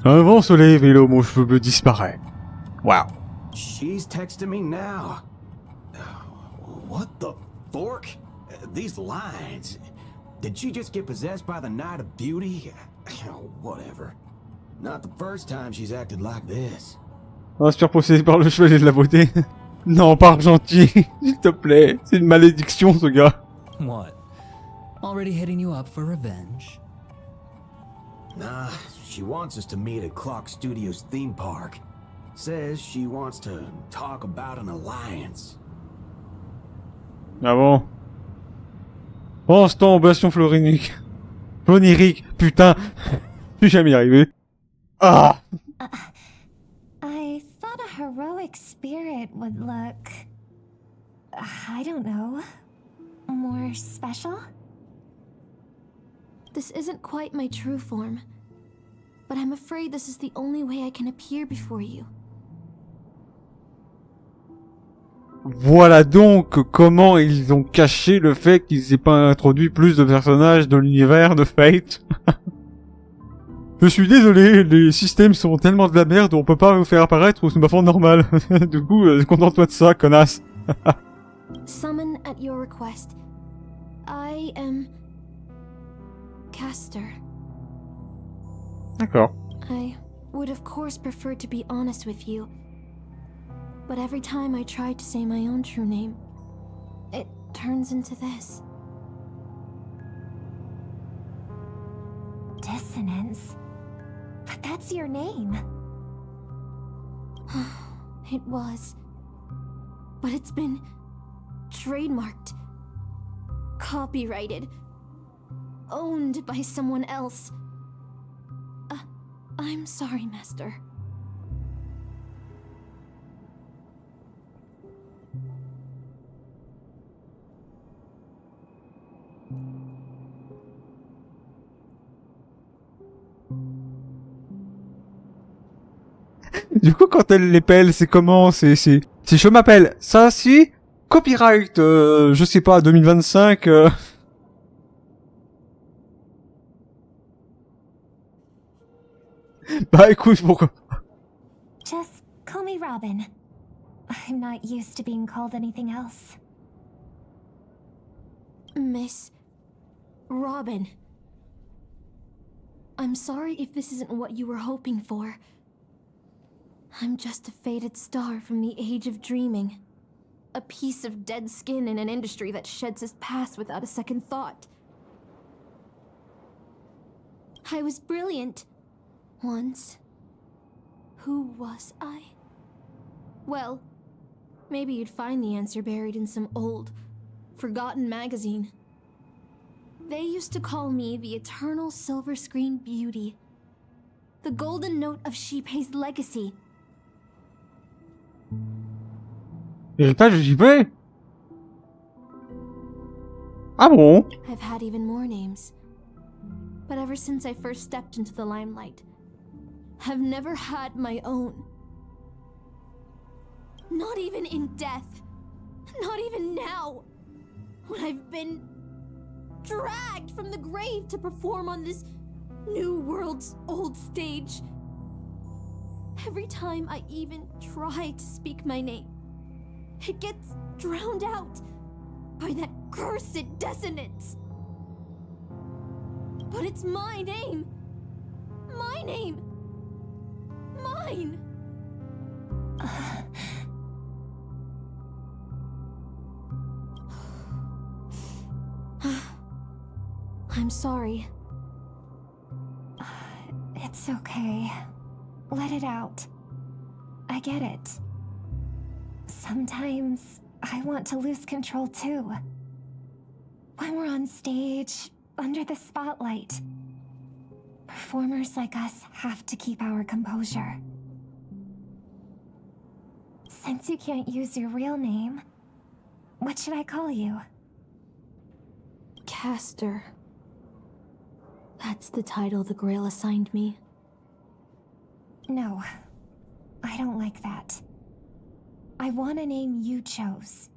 Un vent se lève et l'homme aux cheveux bleus disparaît. Wow. She's texting me now. What the fork? These lines. Did she just get possessed by the Night of Beauty? Whatever. Not the first time she's acted like this. Inspire possédé par le chevalier de la beauté. Non, pas gentil, s'il te plaît. C'est une malédiction, ce gars. What? Already hitting you up for revenge? Nah, she wants us to meet at Clock Studios theme park. Says she wants to talk about an alliance. Ah bon? Pense-t-on bastion florinique. Flonirique, putain. Je suis jamais y arrivé. Ah! I thought a heroic spirit would look... I don't know... more special? This isn't quite my true form, but I'm afraid this is the only way I can appear before you. Voilà donc comment ils ont caché le fait qu'ils aient pas introduit plus de personnages de l'univers de Fate. Je suis désolé, les systèmes sont tellement de la merde, on peut pas vous faire apparaître sous ma forme normale. Du coup, contente-toi de ça, connasse. Summon at your request. I am... Caster. D'accord. I would of course prefer to be honest with you. But every time I try to say my own true name, it turns into this. Dissonance? But that's your name. It was. But it's been trademarked, copyrighted, owned by someone else. I'm sorry, Master. Du coup, quand elle les pèle, c'est comment? C'est Si je m'appelle ça, si copyright, je sais pas, 2025. Bah écoute, pourquoi? Just call me Robin. I'm not used to being called anything else. Miss Robin. I'm sorry if this isn't what you were hoping for. I'm just a faded star from the age of dreaming. A piece of dead skin in an industry that sheds its past without a second thought. I was brilliant. Once. Who was I? Well, maybe you'd find the answer buried in some old, forgotten magazine. They used to call me the eternal silver screen beauty. The golden note of Shipei's legacy. Héritage de JP? Ah bon? I've had even more names. But ever since I first stepped into the limelight, I've never had my own. Not even in death. Not even now. When I've been dragged from the grave to perform on this new world's old stage. Every time I even try to speak my name, it gets drowned out by that cursed dissonance. But it's my name. My name. Mine. I'm sorry. It's okay. Let it out. I get it. Sometimes I want to lose control too. When we're on stage, under the spotlight, performers like us have to keep our composure. Since you can't use your real name, what should I call you? Caster. That's the title the Grail assigned me. No, I don't like that. I want a name you chose,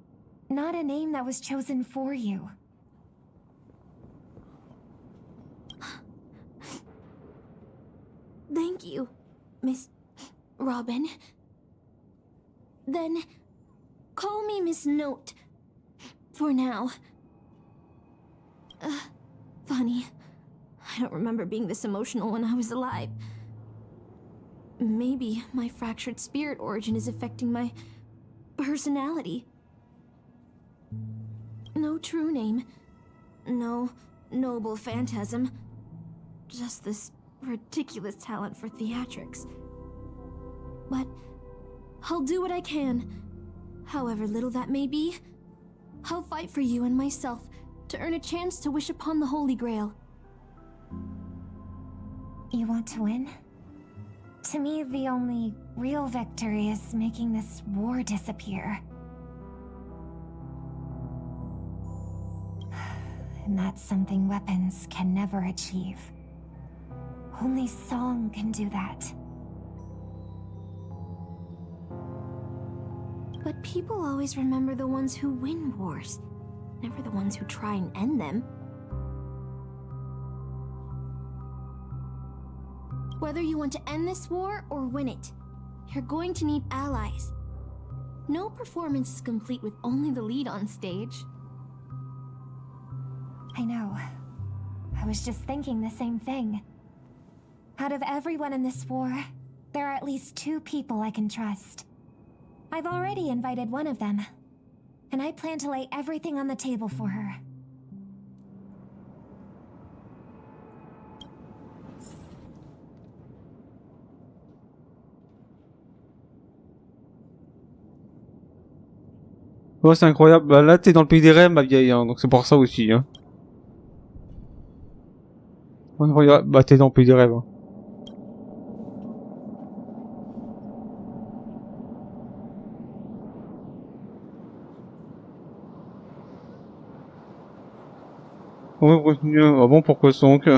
not a name that was chosen for you. Thank you, Miss Robin. Then, call me Miss Note. For now. Funny. I don't remember being this emotional when I was alive. Maybe my fractured spirit origin is affecting my personality. No true name. No noble phantasm. Just this ridiculous talent for theatrics. But I'll do what I can. However little that may be, I'll fight for you and myself to earn a chance to wish upon the Holy Grail. You want to win? To me, the only real victory is making this war disappear. And that's something weapons can never achieve. Only song can do that. But people always remember the ones who win wars, never the ones who try and end them. Whether you want to end this war or win it, you're going to need allies. No performance is complete with only the lead on stage. I know. I was just thinking the same thing. Out of everyone in this war, there are at least 2 people I can trust. I've already invited one of them, and I plan to lay everything on the table for her. Ouais, c'est incroyable. Bah, là, t'es dans le pays des rêves, ma vieille, hein, donc c'est pour ça aussi, hein. Incroyable. Bah, t'es dans le pays des rêves, hein. Ouais, continue. Ah bon, pourquoi donc?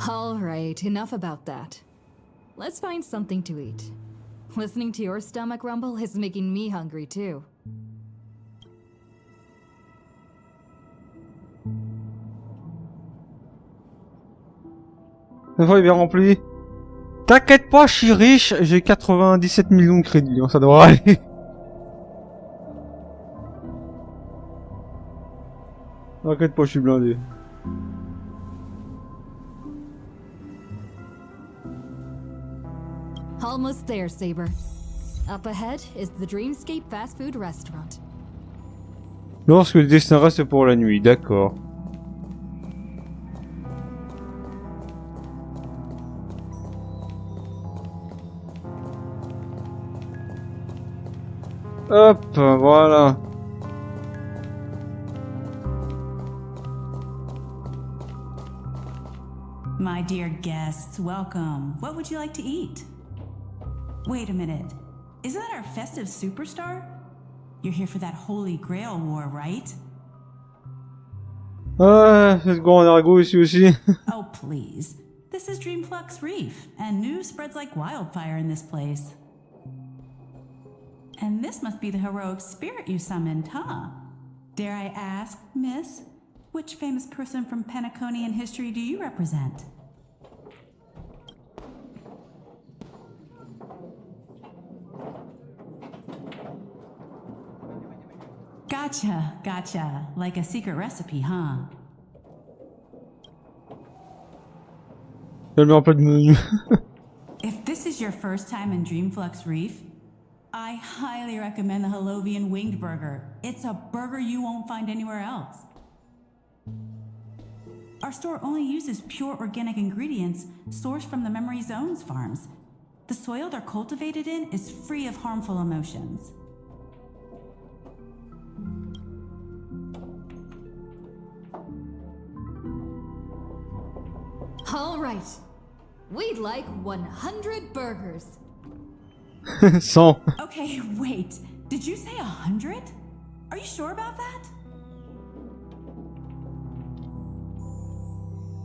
Alright, enough about that. Let's find something to eat. Listening to your stomach rumble is making me hungry too. La fois est bien rempli. T'inquiète pas, je suis riche, j'ai 97 millions de crédits, ça devrait aller. T'inquiète pas, je suis blindé. Almost there, Saber. Up ahead is the Dreamscape fast food restaurant. Lorsque le destin reste pour la nuit, d'accord. Hop, voilà. My dear guests, welcome. What would you like to eat? Wait a minute. Isn't that our festive superstar? You're here for that Holy Grail war, right? Ah, c'est le grand argot ici aussi. Oh, please. This is Dreamflux Reef, and news spreads like wildfire in this place. And this must be the heroic spirit you summoned, huh? Dare I ask, miss, which famous person from Penaconian history do you represent? Gotcha, gotcha. Like a secret recipe, huh? Elle met en plein de menu. If this is your first time in Dreamflux Reef, I highly recommend the Halovian Winged Burger. It's a burger you won't find anywhere else. Our store only uses pure organic ingredients sourced from the Memory Zones farms. The soil they're cultivated in is free of harmful emotions. Alright. We'd like 100 burgers. 100. Okay, wait. Did you say 100? Are you sure about that?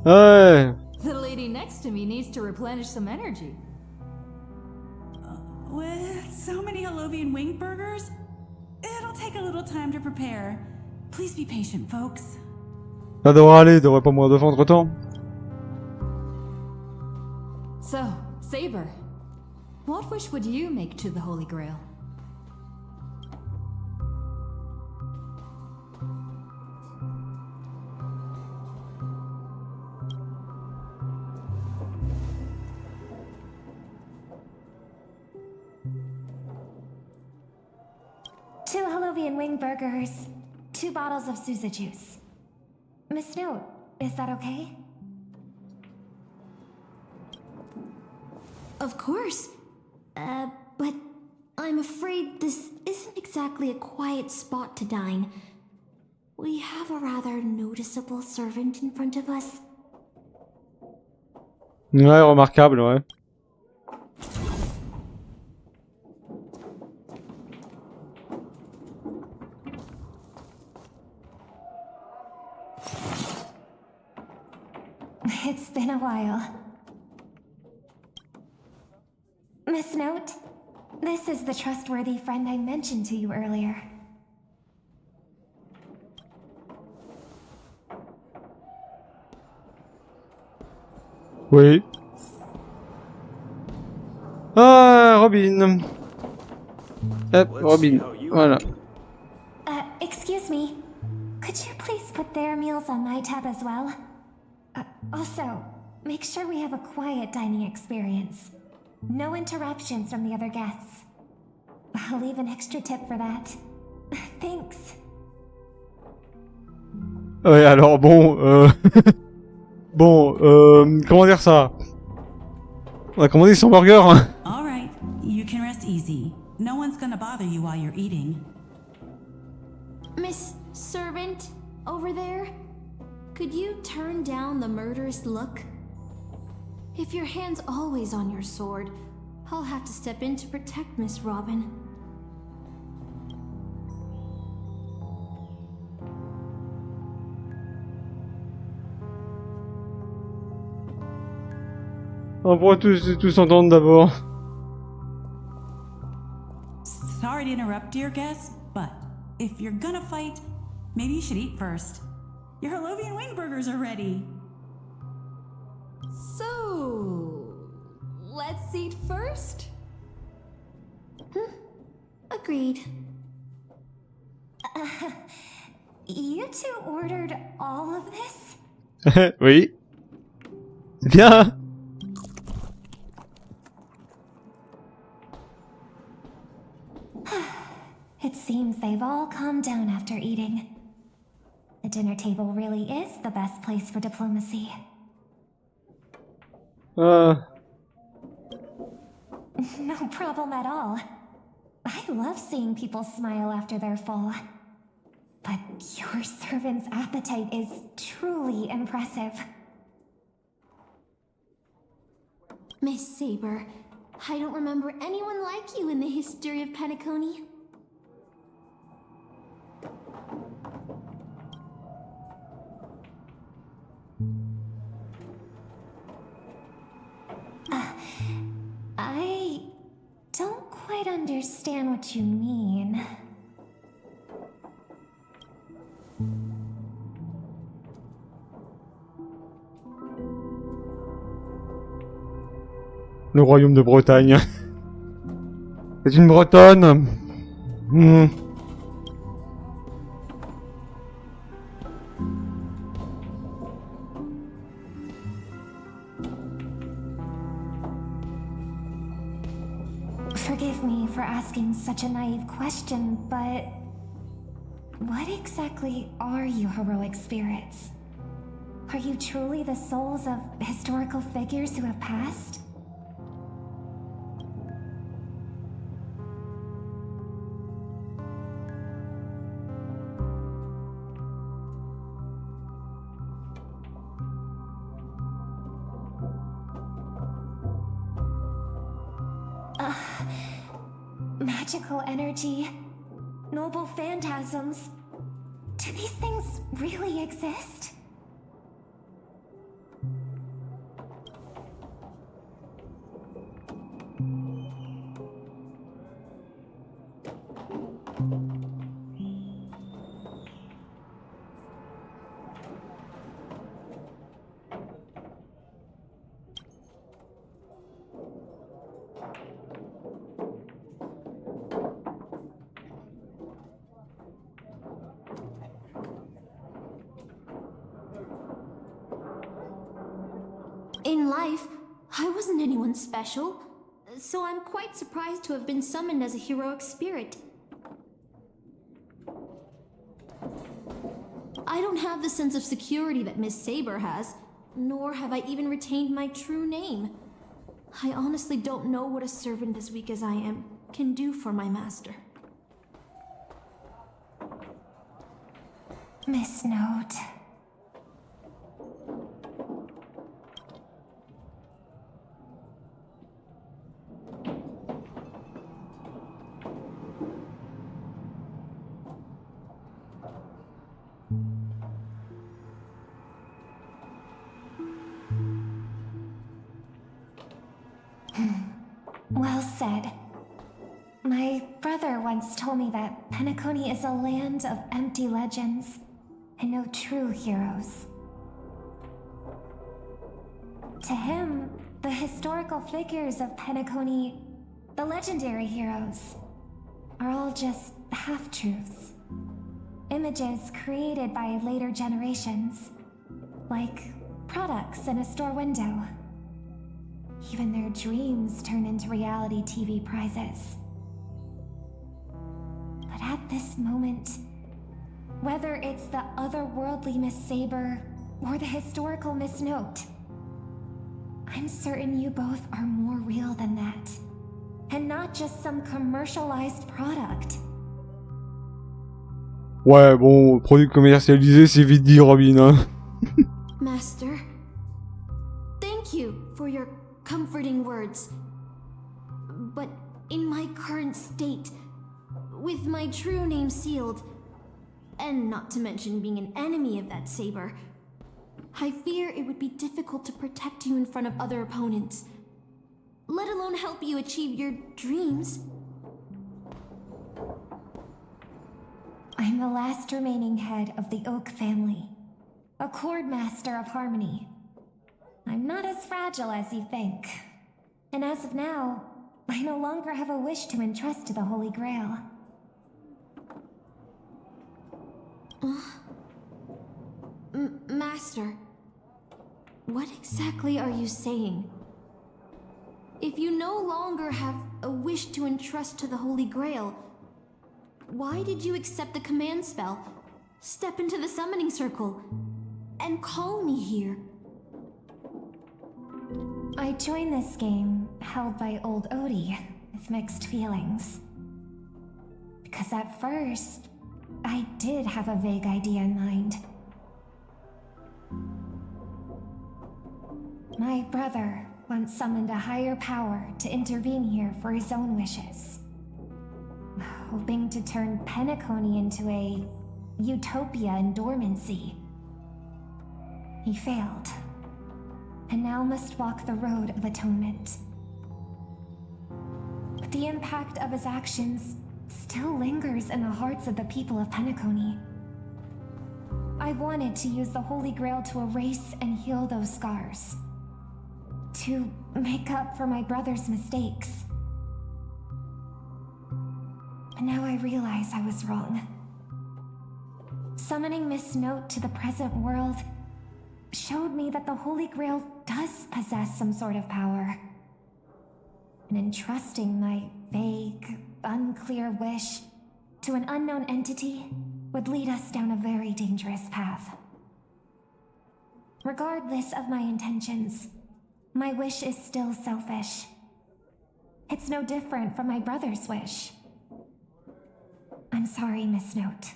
Ouais. The lady next to me needs to replenish some energy. With so many Halovian winged burgers, it'll take a little time to prepare. Please be patient, folks. Ça devrait aller, devrait pas mourir de faim entre temps. So, Saber, what wish would you make to the Holy Grail? Two Halovian wing burgers, 2 bottles of Sousa juice. Miss Note, is that okay? Of course. But I'm afraid this isn't exactly a quiet spot to dine. We have a rather noticeable servant in front of us. Ouais, remarquable, ouais. It's been a while. Miss Note, this is the trustworthy friend I mentioned to you earlier. Oui. Ah, Robin. Hop, Robin. Voilà. Excuse me. Could you please put their meals on my tab as well? Also, make sure we have a quiet dining experience. No interruptions from the other guests. I'll leave an extra tip for that. Thanks. Ouais, alors bon, comment dire ça? On a commandé son burger, hein. All right, you can rest easy. No one's gonna bother you while you're eating. Miss Servant, over there? Could you turn down the murderous look? If your hand's always on your sword, I'll have to step in to protect Miss Robin. On pourra tous entendre d'abord. Sorry to interrupt, dear guest, but if you're gonna fight, maybe you should eat first. Your Harlovian wing burgers are ready. So, let's eat first? Agreed. You two ordered all of this? Oui. C'est bien. It seems they've all calmed down after eating. The dinner table really is the best place for diplomacy. Ah. No problem at all. I love seeing people smile after they're full. But your servant's appetite is truly impressive. Miss Saber, I don't remember anyone like you in the history of Penacony. I don't quite understand what you mean. Le royaume de Bretagne. C'est une Bretonne. Forgive me for asking such a naive question, but what exactly are you heroic spirits? Are you truly the souls of historical figures who have passed? Magical energy, noble phantasms. Do these things really exist? In life, I wasn't anyone special, so I'm quite surprised to have been summoned as a heroic spirit. I don't have the sense of security that Miss Saber has, nor have I even retained my true name. I honestly don't know what a servant as weak as I am can do for my master. Miss Note. Well said. My brother once told me that Penacony is a land of empty legends and no true heroes. To him, the historical figures of Penacony, the legendary heroes, are all just half-truths. Images created by later generations, like products in a store window. Even their dreams turn into reality TV prizes. But at this moment, whether it's the otherworldly Miss Saber or the historical Miss Note, I'm certain you both are more real than that, and not just some commercialized product. Ouais, bon, produit commercialisé, c'est vite dit, Robin, hein. Master, thank you for your comforting words. But in my current state, with my true name sealed, and not to mention being an enemy of that saber, I fear it would be difficult to protect you in front of other opponents, let alone help you achieve your dreams. I'm the last remaining head of the Oak family, a chord master of harmony. I'm not as fragile as you think. And as of now, I no longer have a wish to entrust to the Holy Grail. Master, what exactly are you saying? If you no longer have a wish to entrust to the Holy Grail, why did you accept the command spell, step into the summoning circle, and call me here? I joined this game, held by old Odie, with mixed feelings. Because at first, I did have a vague idea in mind. My brother once summoned a higher power to intervene here for his own wishes, hoping to turn Penacony into a utopia in dormancy. He failed, and now must walk the road of atonement. But the impact of his actions still lingers in the hearts of the people of Penacony. I wanted to use the Holy Grail to erase and heal those scars, to make up for my brother's mistakes. But now I realize I was wrong. Summoning Miss Note to the present world showed me that the Holy Grail does possess some sort of power. And entrusting my vague, unclear wish to an unknown entity would lead us down a very dangerous path. Regardless of my intentions, my wish is still selfish. It's no different from my brother's wish. I'm sorry, Miss Note.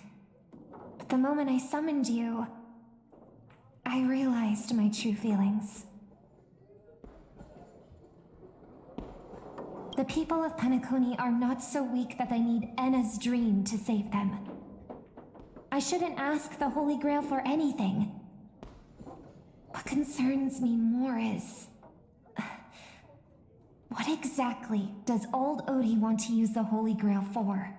But the moment I summoned you, I realized my true feelings. The people of Penacony are not so weak that they need Enna's dream to save them. I shouldn't ask the Holy Grail for anything. What concerns me more is... what exactly does old Odie want to use the Holy Grail for?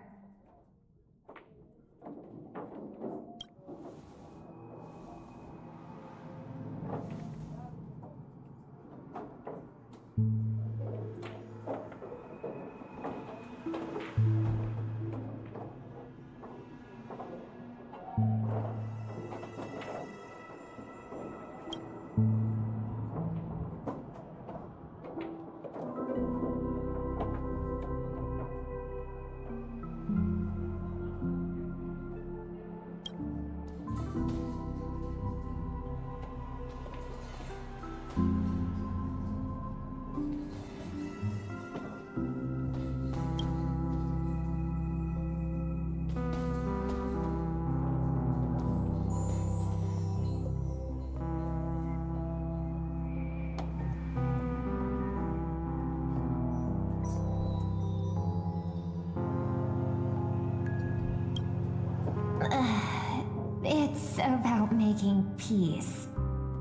It's about making peace,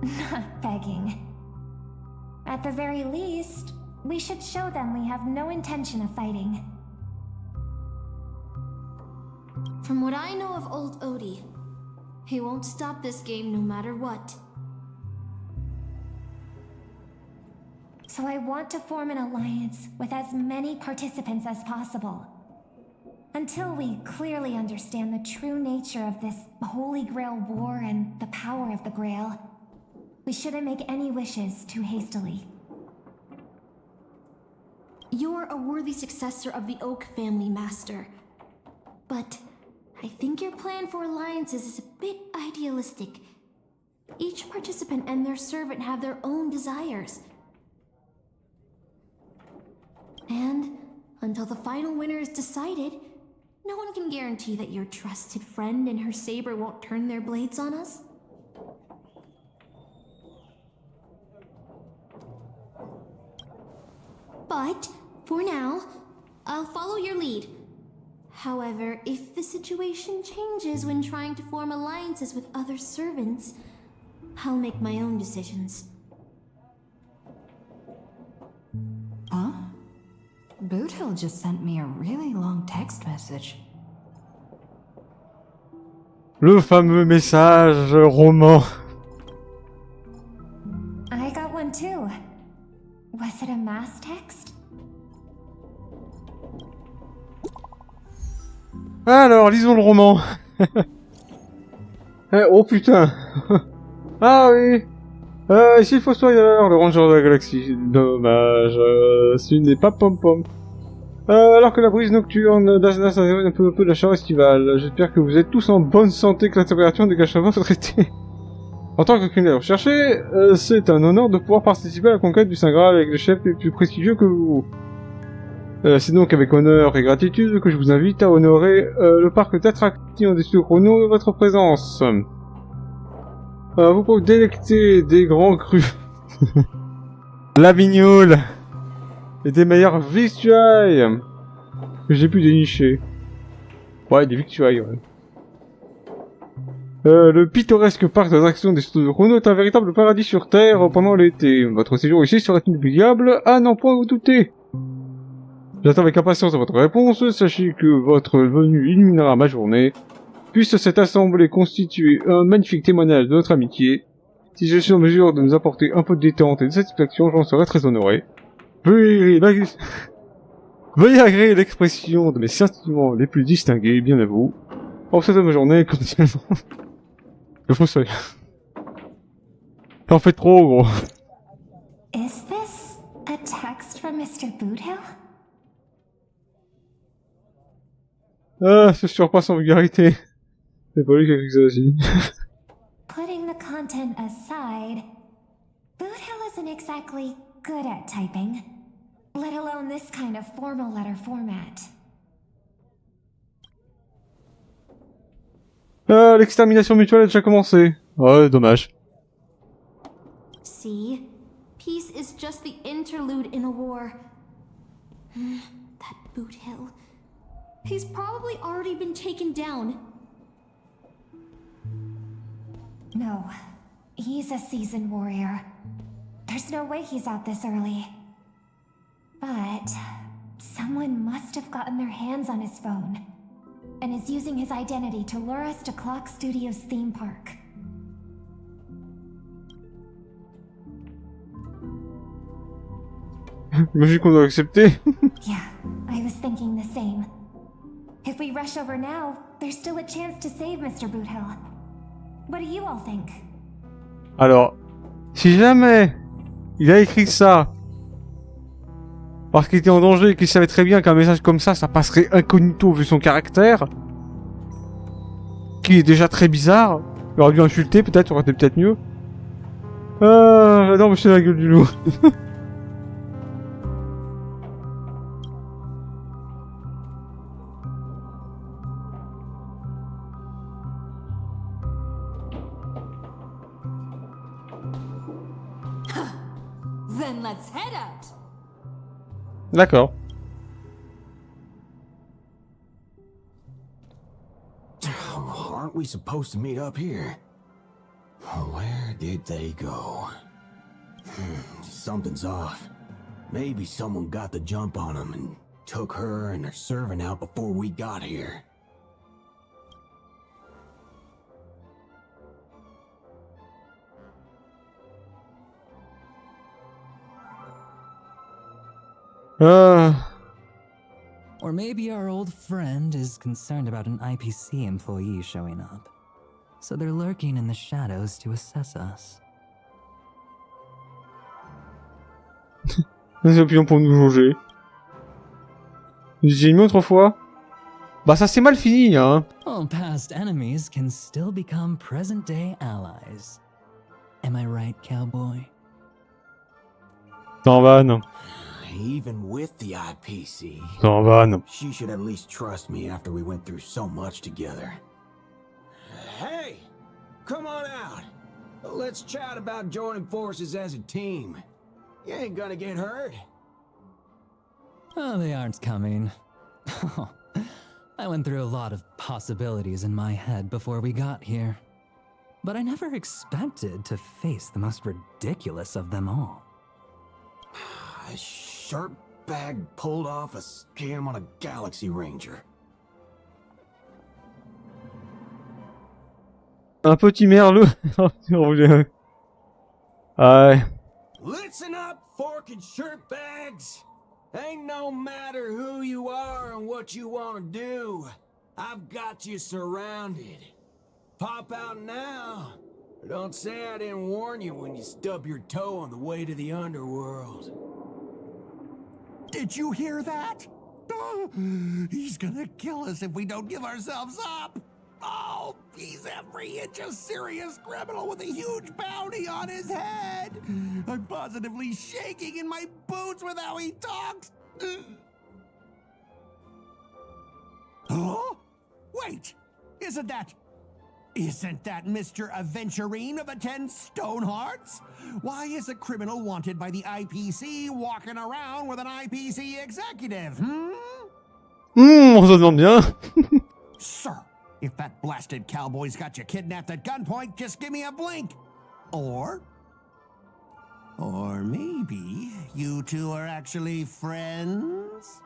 not begging. At the very least, we should show them we have no intention of fighting. From what I know of old Odie, he won't stop this game no matter what. So I want to form an alliance with as many participants as possible. Until we clearly understand the true nature of this Holy Grail war and the power of the Grail, we shouldn't make any wishes too hastily. You're a worthy successor of the Oak family, Master. But I think your plan for alliances is a bit idealistic. Each participant and their servant have their own desires. And until the final winner is decided, no one can guarantee that your trusted friend and her saber won't turn their blades on us. But, for now, I'll follow your lead. However, if the situation changes when trying to form alliances with other servants, I'll make my own decisions. Huh? Boothill just sent me a really long text message. Le fameux message roman. I got one too. Was it a mass text? Alors, lisons le roman. Oh putain. Ah oui. Ici le Fossoyeur, le ranger de la galaxie. Dommage, ce n'est pas pom-pom. Alors que la brise nocturne d'Asnas a un peu de la chaleur estivale, j'espère que vous êtes tous en bonne santé, que la température ne gâche pas votre été. En tant que criminel recherché, c'est un honneur de pouvoir participer à la conquête du Saint Graal avec les chefs les plus prestigieux que vous. C'est donc avec honneur et gratitude que je vous invite à honorer le parc d'attractions des studios chrono de votre présence. Vous pouvez délecter des grands crus, la vignole et des meilleures victuailles que j'ai pu dénicher. Ouais, des victuailles, ouais. Le pittoresque parc d'attractions des studios chrono est un véritable paradis sur Terre pendant l'été. Votre séjour ici sera inoubliable, à n'en point vous douter. J'attends avec impatience votre réponse, sachez que votre venue illuminera ma journée. Puisse cette assemblée constituer un magnifique témoignage de notre amitié. Si je suis en mesure de nous apporter un peu de détente et de satisfaction, j'en serai très honoré. Veuillez agréer l'expression de mes sentiments les plus distingués, bien à vous. Pour cette même journée, continuellement. Le Fossoyeur. T'en fais trop, gros. Is this a text from Mr. Boothill? Ah, c'est sûr, pas sans vulgarité. C'est pas lui qui a écrit ça aussi. Putting the content aside, Boothill isn't exactly good at typing, let alone this kind of formal letter format. L'extermination mutuelle a déjà commencé. Ouais, dommage. See? Peace is just the interlude in a war. That Boothill. He's probably already been taken down. No, he's a seasoned warrior. There's no way he's out this early. But someone must have gotten their hands on his phone and is using his identity to lure us to Clock Studios theme park. J'imagine qu'on doit accepter. Yeah, I was thinking the same. If we rush over now, there's still a chance to save Mr. Boothill. What do you all think? Alors, si jamais il a écrit ça parce qu'il était en danger et qu'il savait très bien qu'un message comme ça passerait incognito vu son caractère, qui est déjà très bizarre, il aurait dû insulter peut-être, ça aurait été peut-être mieux. J'adore monsieur la gueule du loup. Then let's head out. D'accord. Aren't we supposed to meet up here? Where did they go? Something's off. Maybe someone got the jump on them and took her and her servant out before we got here. Or maybe our old friend is concerned about an IPC employee showing up. So they're lurking in the shadows to assess us. Les opinions pour nous jauger. J'ai une autre fois. Bah ça c'est mal fini, hein. All past enemies can still become present-day allies. Am I right, cowboy? T'en vannes. Even with the IPC, T'en vannes. she should at least trust me after we went through so much together. Hey, come on out. Let's chat about joining forces as a team. You ain't gonna get hurt. Oh, they aren't coming. I went through a lot of possibilities in my head before we got here. But I never expected to face the most ridiculous of them all. Sharp bag pulled off a scam on a Galaxy Ranger. Un petit merlot. Ouais. Listen up, fork and shirt bags. Ain't no matter who you are and what you want to do. I've got you surrounded. Pop out now. Don't say I didn't warn you when you stub your toe on the way to the underworld. Did you hear that? Oh, he's gonna kill us if we don't give ourselves up. Oh, he's every inch a serious criminal with a huge bounty on his head. I'm positively shaking in my boots with how he talks. Huh? Wait, isn't that Mr. Aventurine of the 10 Stone Hearts? Why is a criminal wanted by the IPC walking around with an IPC executive, On se demande bien. Sir, if that blasted cowboy's got you kidnapped at gunpoint, just give me a blink. Or maybe you two are actually friends?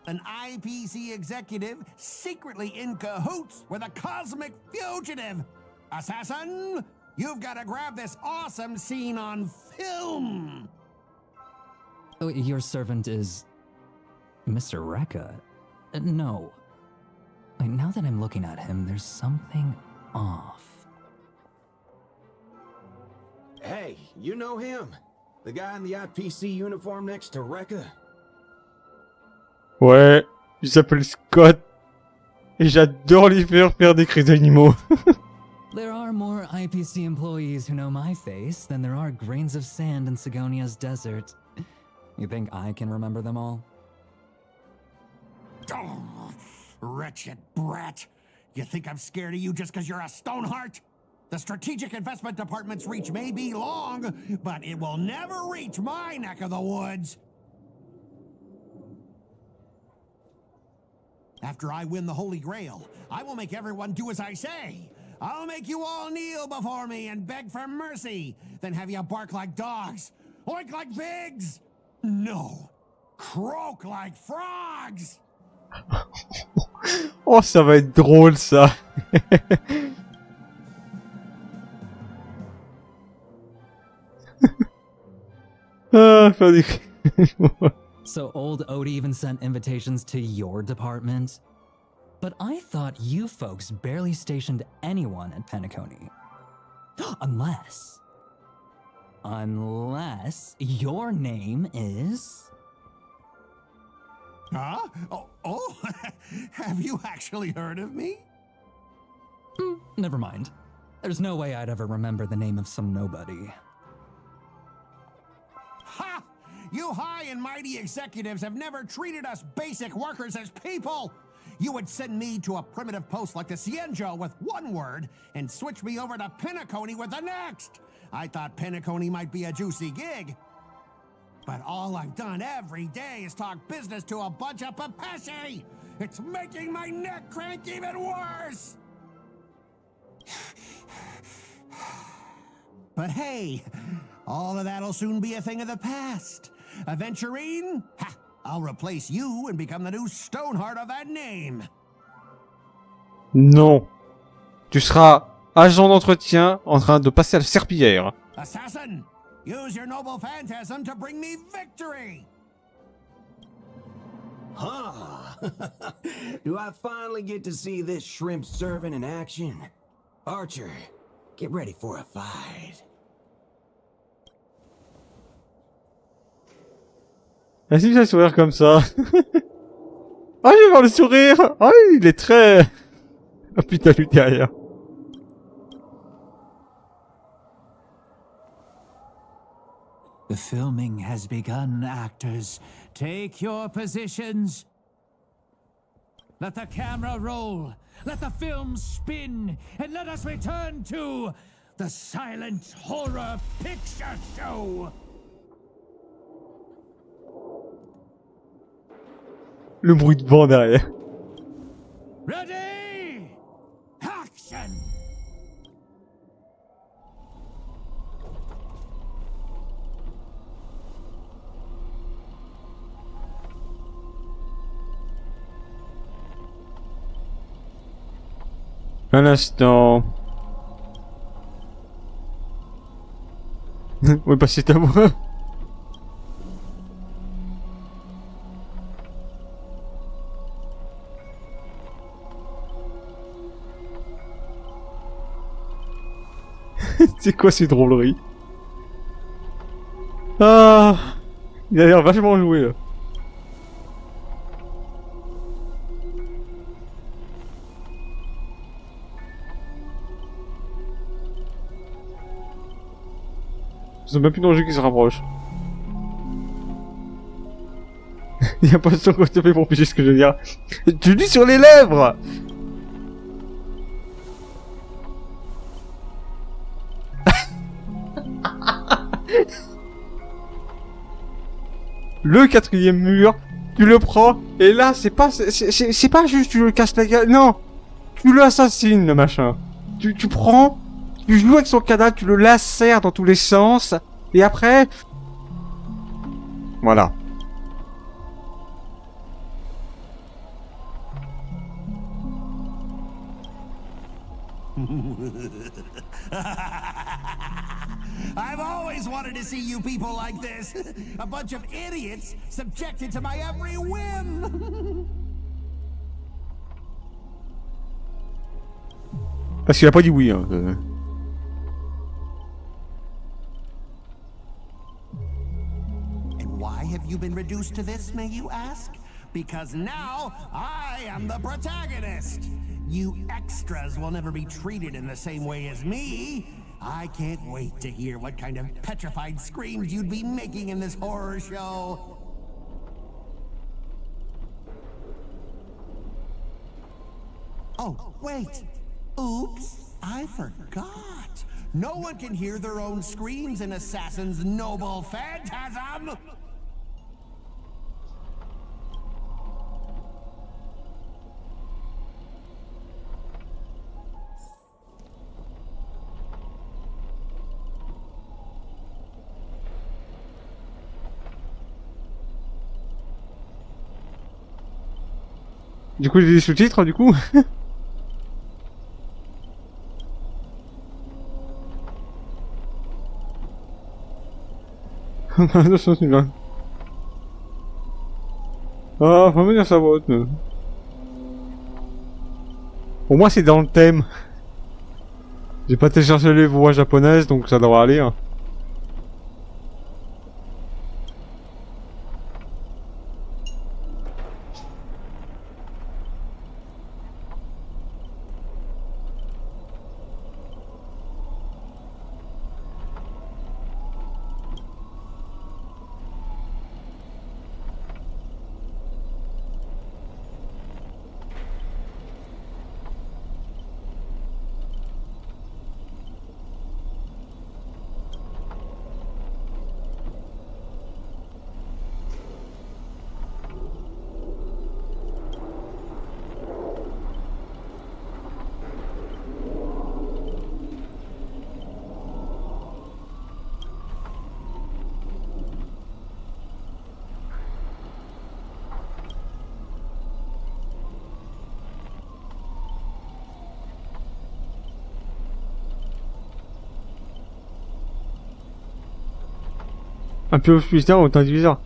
An IPC executive secretly in cahoots with a cosmic fugitive. Assassin, you've got to grab this awesome scene on film. Oh, your servant is Mr. Rekka? No. Wait, now that I'm looking at him, there's something off. Hey, you know him? The guy in the IPC uniform next to Rekka? Ouais, il s'appelle Scott. Et j'adore lui faire des cris d'animaux. There are more IPC employees who know my face than there are grains of sand in Sigonia's desert. You think I can remember them all? Oh, wretched brat. You think I'm scared of you just because you're a Stoneheart? The Strategic Investment Department's reach may be long, but it will never reach my neck of the woods. After I win the Holy Grail, I will make everyone do as I say. I'll make you all kneel before me and beg for mercy, then have you bark like dogs, oink like pigs. No, croak like frogs. Oh, ça va être drôle, ça. Ah, faire des cris. So old Odie even sent invitations to your department? But I thought you folks barely stationed anyone at Penacony. Unless your name is... Huh? Oh, have you actually heard of me? Never mind. There's no way I'd ever remember the name of some nobody. Ha! You high and mighty executives have never treated us basic workers as people! You would send me to a primitive post like the Cienjo with one word and switch me over to Penacony with the next! I thought Penacony might be a juicy gig. But all I've done every day is talk business to a bunch of papashi! It's making my neck crank even worse! But hey, all of that'll soon be a thing of the past. Aventurine? Ha! I'll replace you and become the new Stoneheart of that name. Non. Tu seras agent d'entretien en train de passer à la serpillière. Assassin, use your noble phantasm to bring me victory! Huh? Do I finally get to see this shrimp servant in action? Archer, get ready for a fight. Est-ce qu'il a un sourire comme ça? Ah, je vais voir le sourire! Ah, il est très... Ah putain, lui derrière. The filming has begun, actors. Take your positions. Let the camera roll. Let the film spin. And let us return to the silent horror picture show. Le bruit de vent derrière. Ready? Action! Un instant. Oui, bah c'est à moi. C'est quoi ces drôleries? Ah, il a l'air vachement joué là. C'est même plus dans le jeu qui se rapproche. Il y a pas de son côté fait pour piger ce que je veux dire. Tu dis sur les lèvres. Le quatrième mur, tu le prends, et là, c'est pas juste tu le casses la gueule, non! Tu l'assassines, le machin. Tu prends, tu joues avec son cadavre, tu le lacères dans tous les sens, et après... Voilà. I've always wanted to see you people like this. A bunch of idiots subjected to my every whim. Parce qu'il a pas dit oui, hein. And why have you been reduced to this, may you ask? Because now I am the protagonist. You extras will never be treated in the same way as me. I can't wait to hear what kind of petrified screams you'd be making in this horror show. Oh, wait. Oops, I forgot. No one can hear their own screams in Assassin's Noble Phantasm. Du coup, j'ai des sous-titres, du coup. Attention, celui-là. Ah, faut me dire sa voix. Au moins, c'est dans le thème. J'ai pas téléchargé les voix japonaises, donc ça devrait aller. Hein. Un peu plus tard, autant diviseur.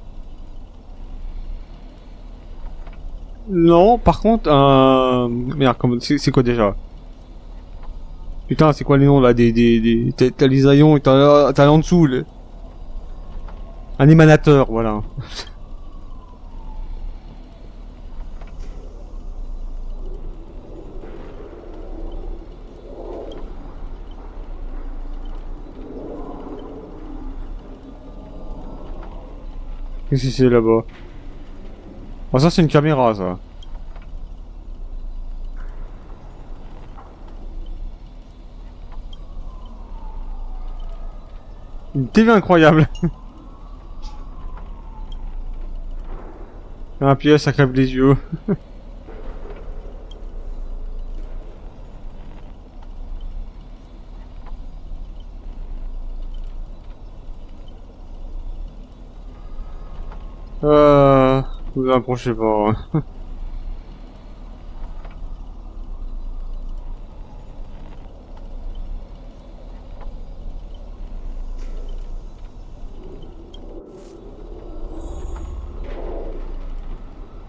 Non, par contre, merde, c'est quoi déjà? Putain, c'est quoi les noms là t'as les haillons et t'as en dessous, un émanateur, voilà. Qu'est-ce que c'est là-bas? Oh, ça c'est une caméra, ça. Une TV incroyable. Un pièce, ça crève les yeux. Vous approchez pas.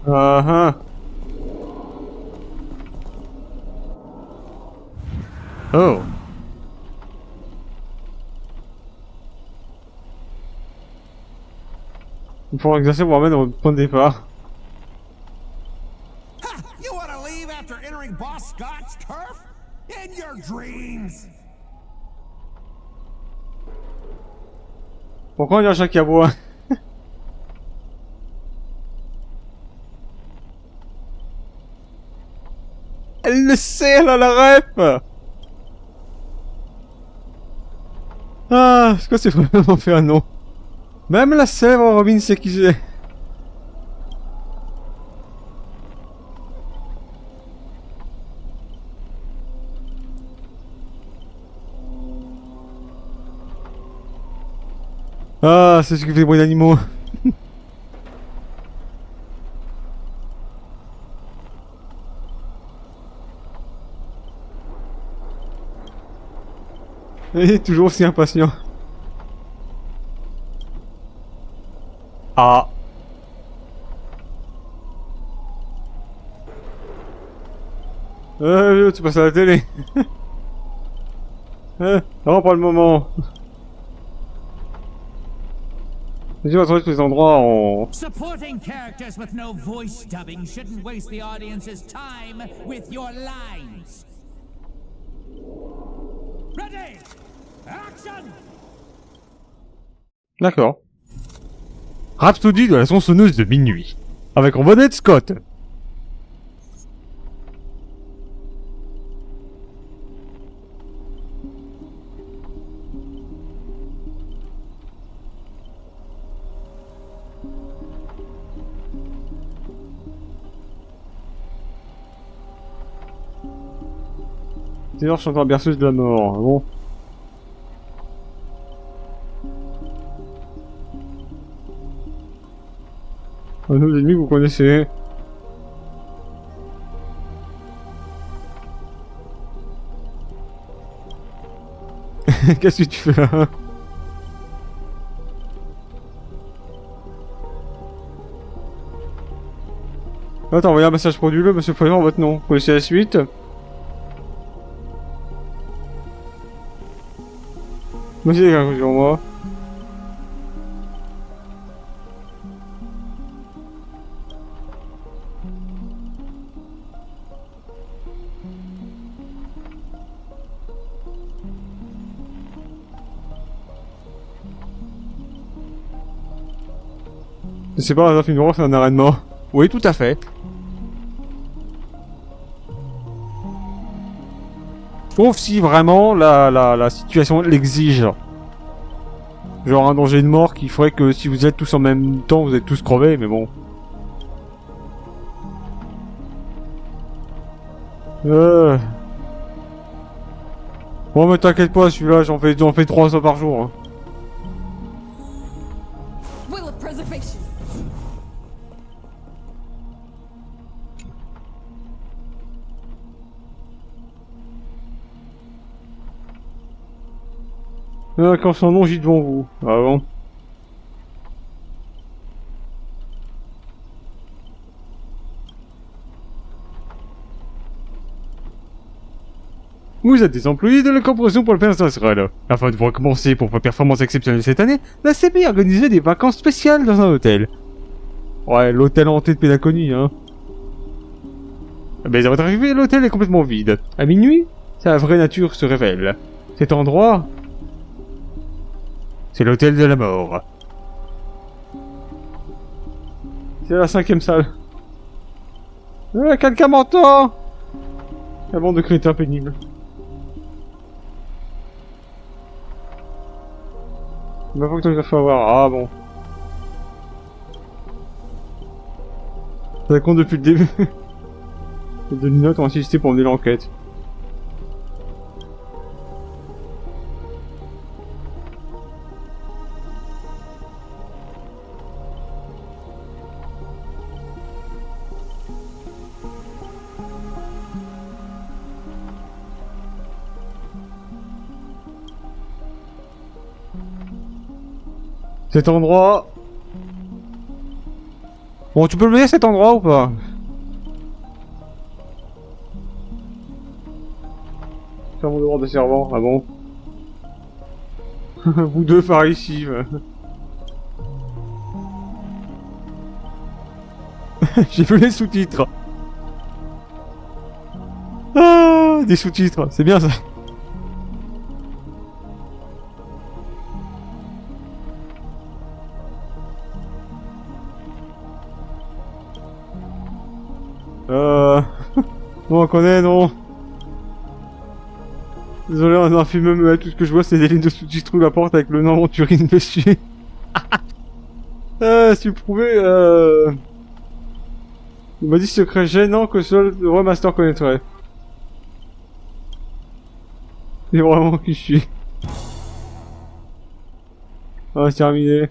Ah ah. Oh. Il faut exercer pour remettre au point de départ. You want to leave after entering Boss Scott's turf? In your dreams! Pourquoi on dit un chat qui aboie? Elle le sait, elle a la ref! Ah, est-ce que c'est vraiment fait un nom? Même la sèvre, Robin sait qui j'ai. Ah, c'est ce qui fait des bruits d'animaux. Il est toujours aussi impatient. Ah. Tu passes à la télé. Non, pas le moment. Je vais trouver tous les endroits en... Supporting characters with no voice dubbing shouldn't waste the audience's time with your lines. Ready! Action! D'accord. Rhapsody de la tronçonneuse de minuit. Avec en vedette Scott. D'ailleurs, je suis encore berceuse de la mort. Bon. Un autre ennemi que vous connaissez. Qu'est-ce que tu fais là? Ah, t'as envoyé un message frauduleux, monsieur Foyer, en votre nom. Vous connaissez la suite? Moi aussi, des conclusions, moi. C'est pas un film d'horreur, c'est un arrêt de mort. Oui, tout à fait. Sauf si vraiment la situation l'exige. Genre un danger de mort qui ferait que si vous êtes tous en même temps, vous êtes tous crevés, mais bon. Bon, mais t'inquiète pas, celui-là, j'en fais 3 fois par jour. Hein. Will of preservation. Quand son nom, j'y devant vous. Ah bon. Vous êtes des employés de la corporation pour le Saint Graal. Afin de vous récompenser pour vos performances exceptionnelles cette année, la CP a organisé des vacances spéciales dans un hôtel. Ouais, l'hôtel hanté de Pédaconie, hein. Mais à votre arrivée, l'hôtel est complètement vide. À minuit, sa vraie nature se révèle. Cet endroit... c'est l'hôtel de la mort. C'est la 5e salle. Quelqu'un m'entend? Un bande de crétins pénibles. Bah faut que tu vas faire voir. Ah bon. Ça compte depuis le début. Les deux notes ont insisté pour mener l'enquête. Cet endroit Bon, tu peux le mettre à cet endroit ou pas? Faire mon devoir de servant, ah bon? Vous deux par ici. J'ai vu les sous-titres. Ah, des sous-titres, c'est bien ça. Bon, on connaît, non. Désolé, on a fait même tout ce que je vois, c'est des lignes de sous-titres sous la porte avec le nom Monturine dessus. Si tu pouvais, il m'a dit secret gênant que seul le roi master connaîtrait. C'est vraiment qui je suis. Ah, c'est terminé.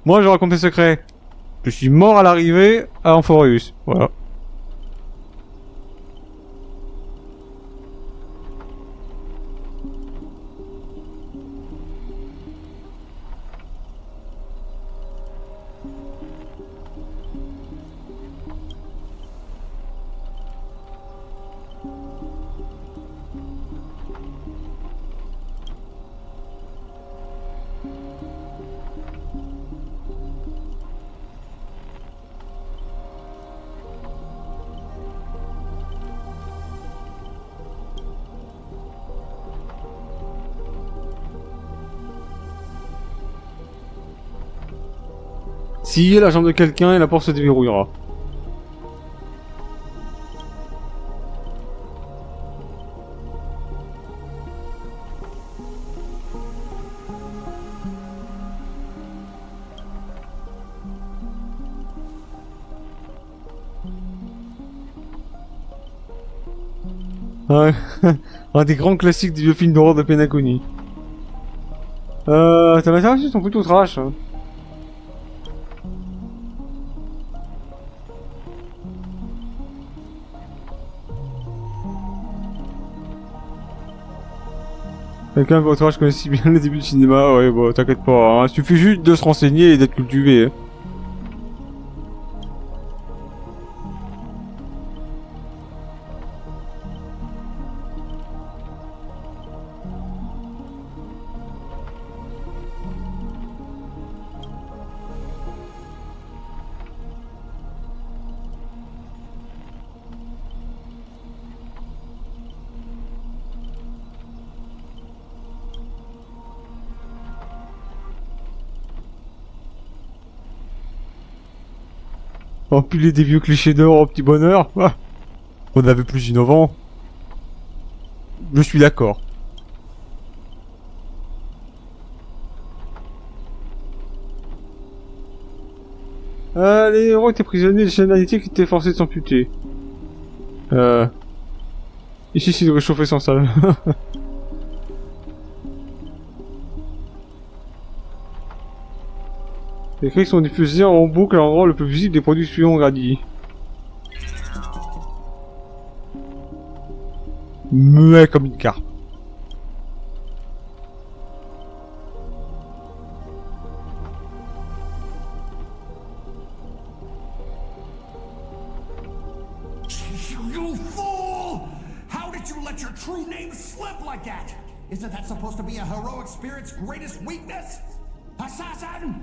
Moi, je raconte les secrets. Je suis mort à l'arrivée à Amphoreus. Voilà. S'il y a la jambe de quelqu'un et la porte se déverrouillera. Ouais, un des grands classiques des vieux films d'horreur de Penacony. Tes matériaux sont plutôt trash. Hein. Quelqu'un avec votre trash connaît si bien les débuts du cinéma, ouais, bon, t'inquiète pas, hein. Il suffit juste de se renseigner et d'être cultivé. Hein. Empiler des vieux clichés d'or au petit bonheur. Ah. On avait plus innovant. Je suis d'accord. Les héros étaient prisonniers des chaînes magnétiques qui étaient forcés de s'amputer. Ici c'est de réchauffer sans salle. Les cris sont diffusés en boucle à l'endroit le plus visible des produits suivants gradis. Muet comme une carpe. You fool! How did you let your true name slip like that? Isn't that supposed to be a heroic spirit's greatest weakness? Assassin!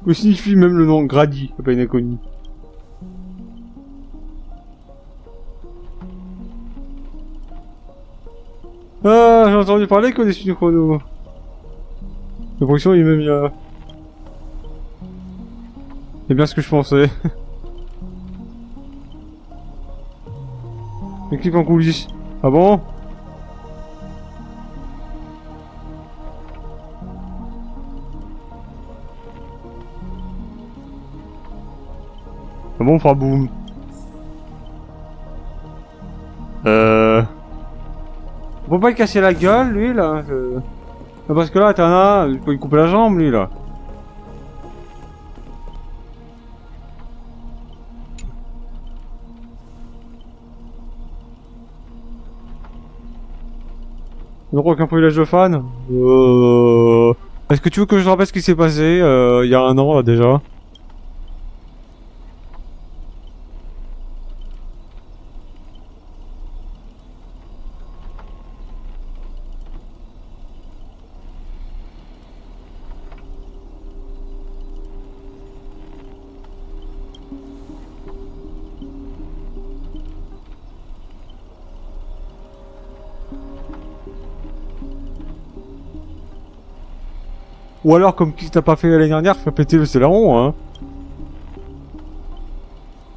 Que signifie même le nom Grady, à peine inconnu. Ah, j'ai entendu parler que des studios chrono. La production il est même bien. C'est bien ce que je pensais. Équipe en coulisses. Ah bon? Ah bon, on fera boum. On peut pas lui casser la gueule, lui, là. Ah, parce que là, t'en as, il peut lui couper la jambe, lui, là. Donc aucun privilège de fan. Est-ce que tu veux que je te rappelle ce qui s'est passé il y a un an là, déjà? Ou alors, comme qui t'a pas fait l'année dernière, fais péter le célaron, hein.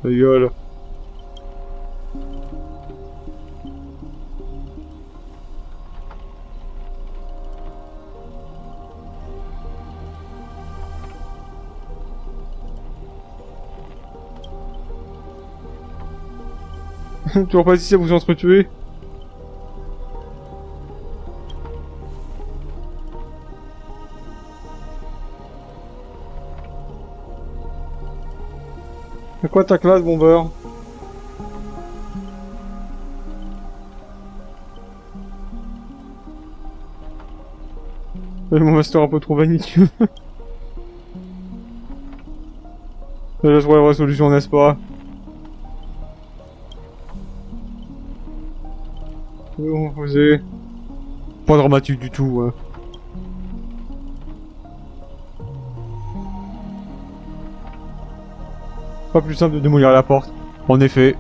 Ta gueule. Toujours pas ici à vous entretuer. C'est quoi ta classe, Bomber? J'ai mon master un peu trop vaniteux. Là, je vois la vraie solution, n'est-ce pas? Bon, posé. Pas dramatique du tout, hein. Pas plus simple de démolir la porte. En effet.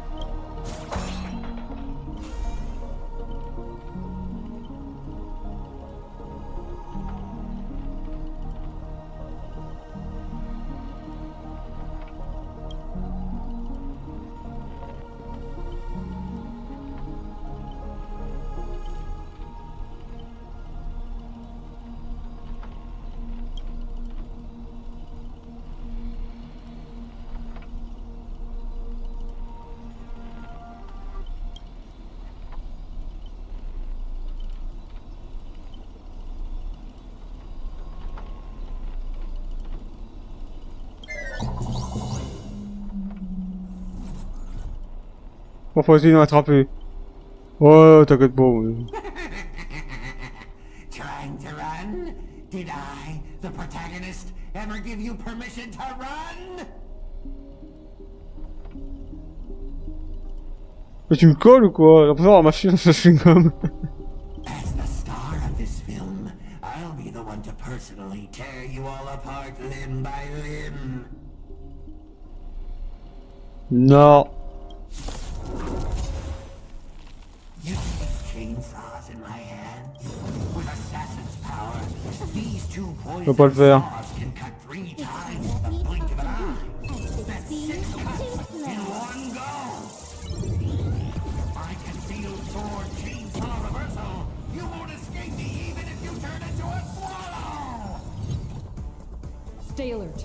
On faut essayer de m'attraper. Ouais, t'inquiète pas. Ouais. Trying to run? Did I, the protagonist, ever give you permission to run? Mais tu me colles ou quoi? J'ai l'impression d'avoir ma chine, ça chewing gum. As the star of this film, I'll be the one to personally tear you all apart limb by limb. Non. You see these chainsaws in my hand? With assassin's power, these two Je peux pas le faire. saws can cut 3 times with the blink of an eye. That's 6 cuts in one go. I can feel sword chainsaw reversal. You won't escape me even if you turn into a swallow. Stay alert.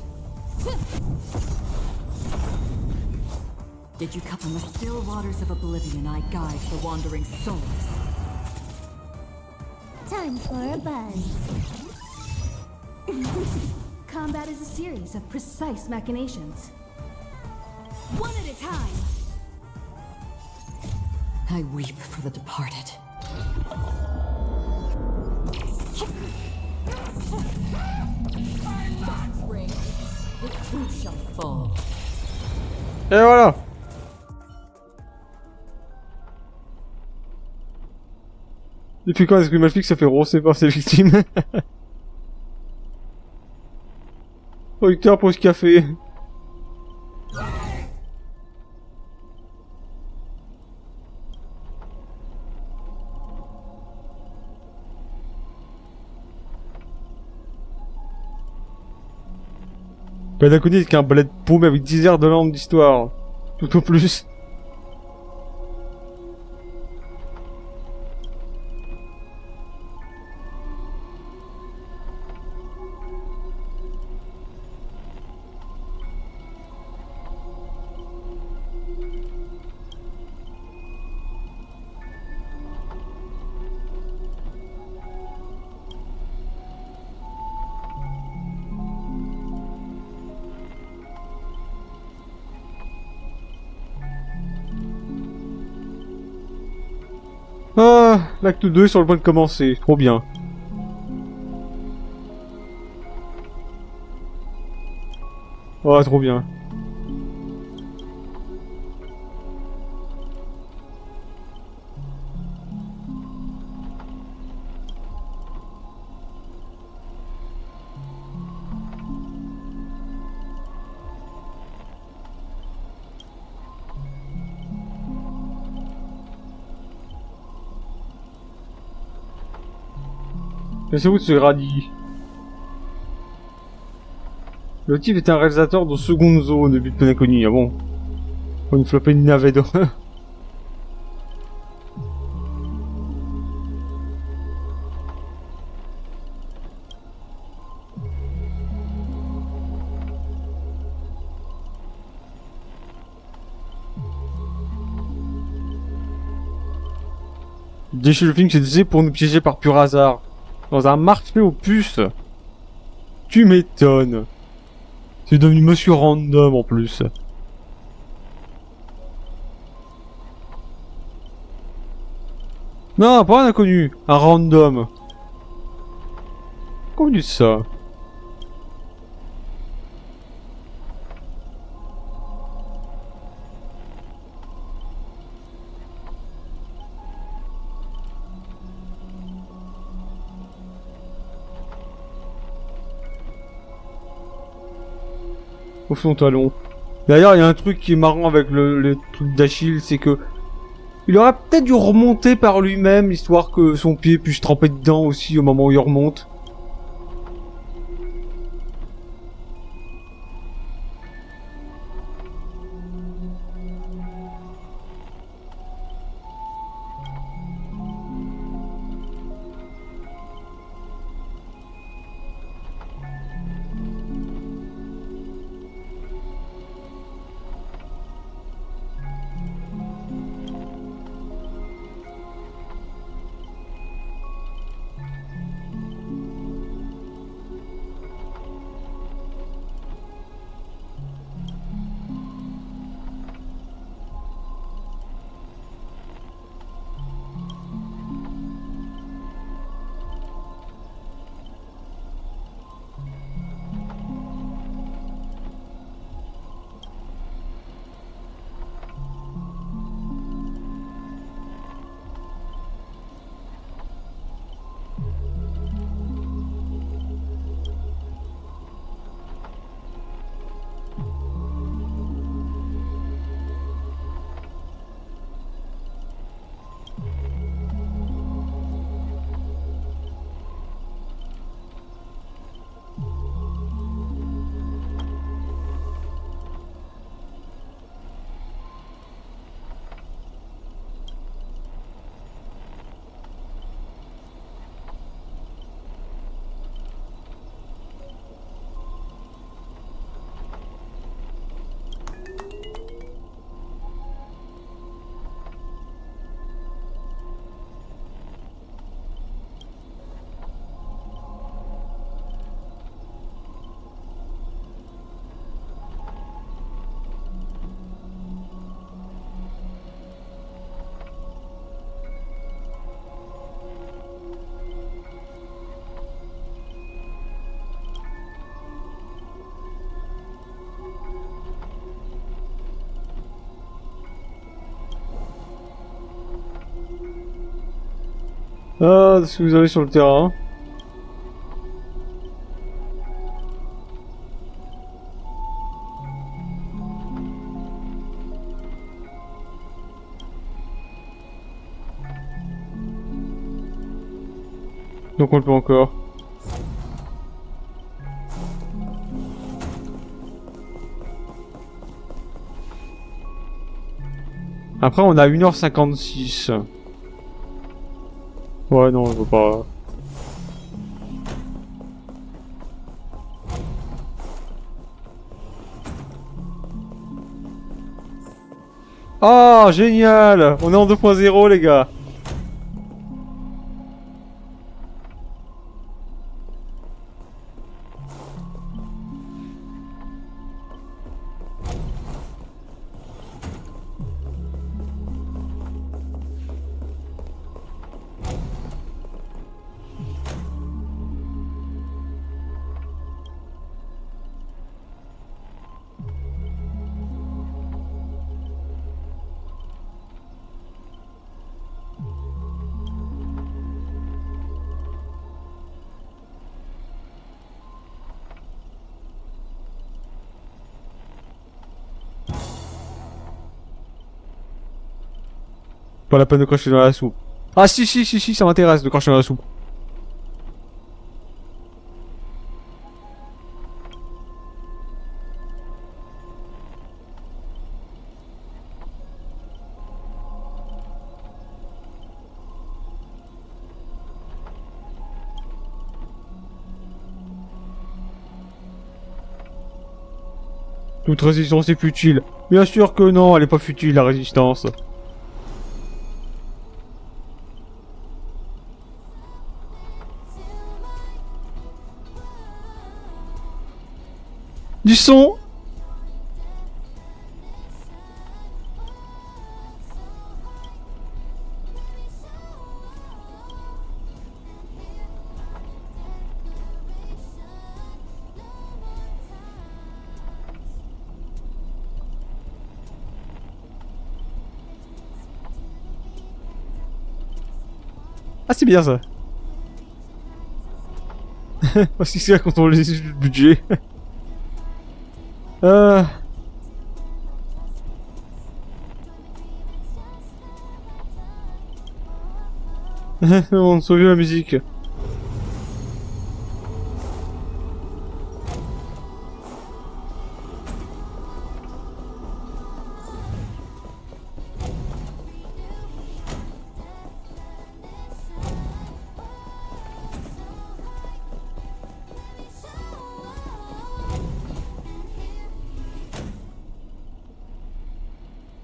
Did you come from the still waters of oblivion I guide the wandering souls? Time for a buzz. Combat is a series of precise machinations. One at a time. I weep for the departed. God's ring, the two shall fall. Et voilà. Depuis quand est-ce que Malfix se fait rosser par ses victimes? Producteur pour ce café. Ben d'un côté, c'est qu'un balai de paume avec 10 heures de lampe d'histoire. Tout au plus. Ah, l'acte 2 est sur le point de commencer. Trop bien. Oh, trop bien. Laissez-vous de ce radis. Le type est un réalisateur de seconde zone de but bien inconnu, ah bon. Pour une flopée de navets d'horreur. Déchet le film, c'est décidé pour nous piéger par pur hasard. Dans un marché aux puces. Tu m'étonnes. C'est devenu Monsieur Random en plus. Non, pas un inconnu. Un random. Comment on dit ça? Au son talon. D'ailleurs, il y a un truc qui est marrant avec le truc d'Achille, c'est que il aurait peut-être dû remonter par lui-même, histoire que son pied puisse tremper dedans aussi au moment où il remonte. Ah, ce que vous avez sur le terrain. Donc on le peut encore. Après on a 1h56. Ouais non, je veux pas... Oh, génial! On est en 2.0 les gars. Pas la peine de cracher dans la soupe. Ah si, ça m'intéresse de cracher dans la soupe. Toute résistance est futile. Bien sûr que non, elle est pas futile la résistance. Du son. Ah c'est bien ça. Parce que c'est là quand on les le budget. On sauve la musique.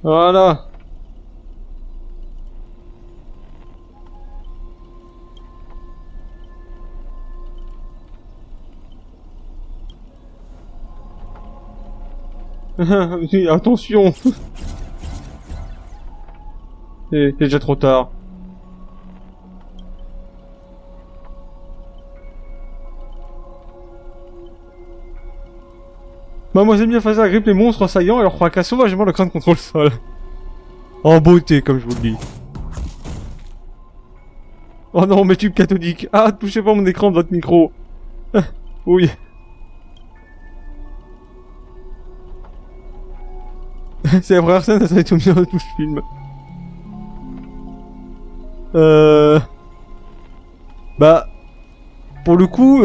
Voilà. Attention. C'est déjà trop tard. Mademoiselle Miafasa agrippe les monstres assaillants et leur fracasse sauvagement le crâne contre le sol. En beauté, comme je vous le dis. Oh non, mes tubes cathodiques. Ah, touchez pas mon écran de votre micro. Oui. C'est la première scène, ça va être au milieu de tout le film. Bah... Pour le coup...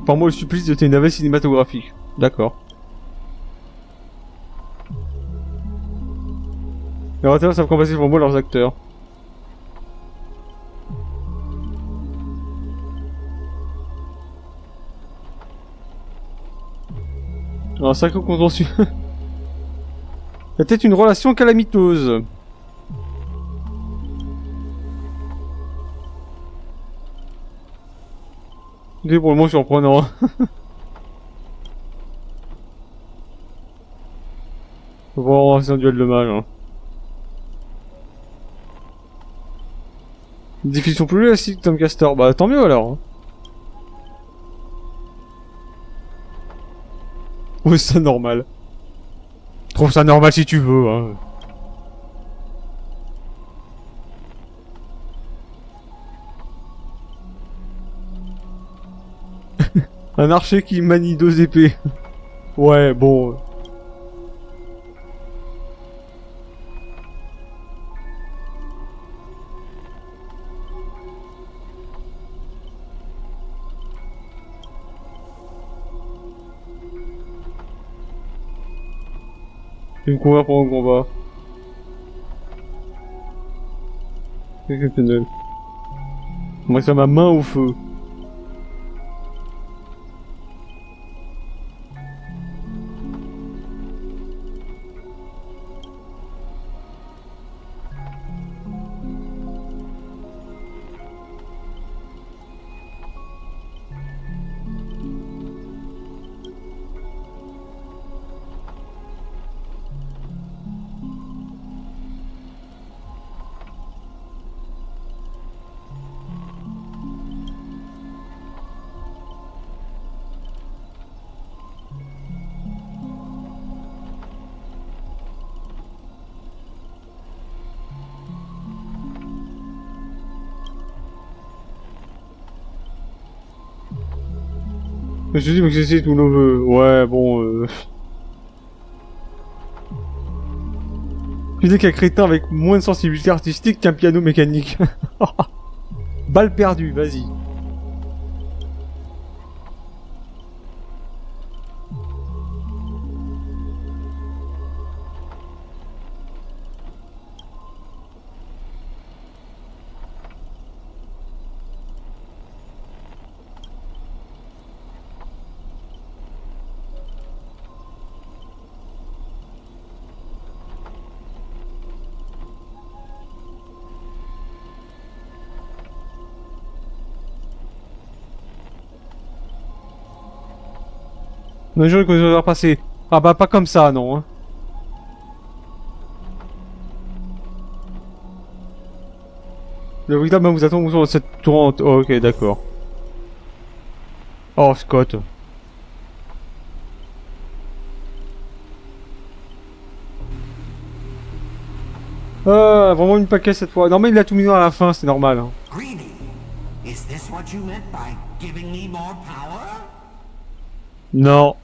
Par moi, le supplice de tes navets cinématographiques. D'accord. Les réalisateurs savent compenser pour moi leurs acteurs. Alors, sacré contentieux. Il y a peut-être une relation calamiteuse. C'est pour le moment surprenant. Bon, c'est un duel de mage. Hein. Diffusion plus classique, Tom Castor. Bah tant mieux alors. Hein. Oui, c'est normal. Trouve ça normal si tu veux. Hein. Un archer qui manie 2 épées. Ouais, bon. Il me convainc pendant le combat. C'est exceptionnel. Moi, ça ma main au feu. Je me suis dit, mais que c'est tous nos vœux. Ouais, bon, Je dis qu'un crétin avec moins de sensibilité artistique qu'un piano mécanique. Balle perdue, vas-y. Un jour que je vais repasser. Ah bah pas comme ça, non. Hein. Le véritable vous attend sur cette tourmente. Oh, ok, d'accord. Oh, Scott. Ah, vraiment une paquette cette fois. Non mais il a tout mis à la fin, c'est normal. Hein. Greedy, is this what you meant by giving me more power? Non.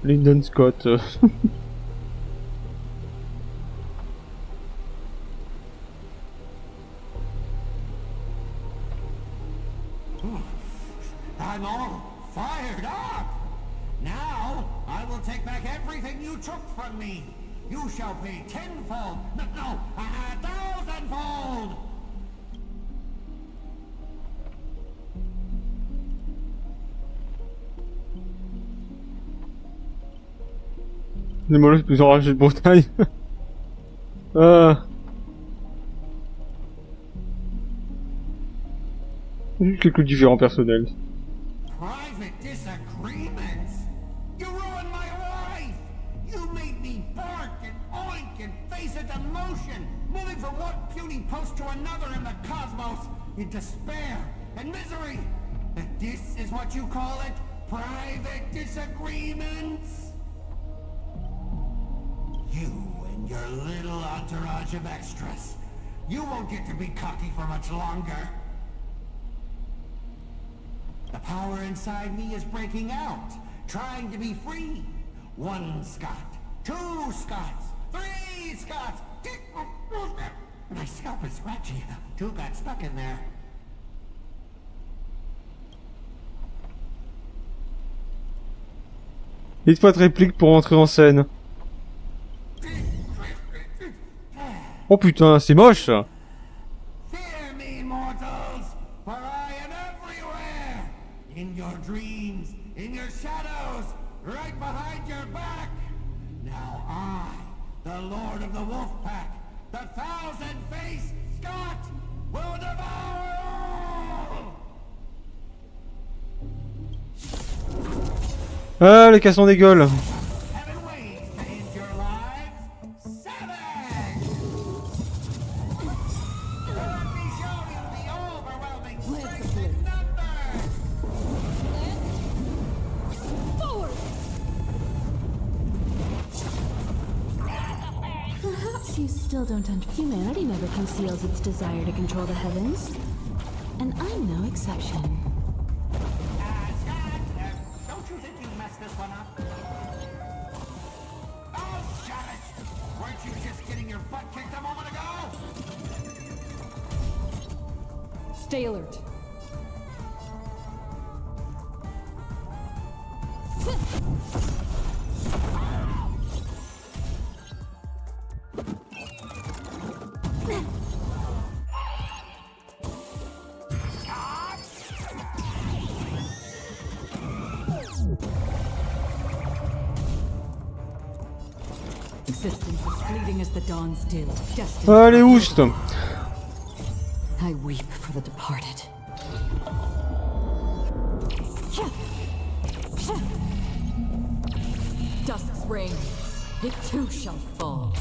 Lyndon Scott. I'm all fired up! Now, I will take back everything you took from me! You shall pay tenfold! No, 1,000-fold! Les molosses plus enragés de Bretagne. Quelques différents personnels. Private disagreements? You ruined my life! You made me bark and oink and face a demotion, moving from one puny post to another in the cosmos, in despair and misery! And this is what you call it? Private disagreements? You and your little entourage of extras. You won't get to be cocky for much longer. The power inside me is breaking out, trying to be free. 1 Scott, 2 Scots, 3 Scots. My scalp is scratchy. 2 got stuck in there. Dites pas de réplique pour entrer en scène. Oh putain, c'est moche. Fear me, mortals, for I am everywhere. In your dreams, in your shadows, right behind your back. Now I, the Lord of the Wolf Pack, the 1,000-faced Scott, will devour all! Ah, les cassons des gueules. You still don't understand. Humanity never conceals its desire to control the heavens. And I'm no exception. Don't you think you messed this one up? Oh, shut it! Weren't you just getting your butt kicked a moment ago? Stay alert. Allez, oust. I weep for the departed. Dusk's reign, it too shall fall.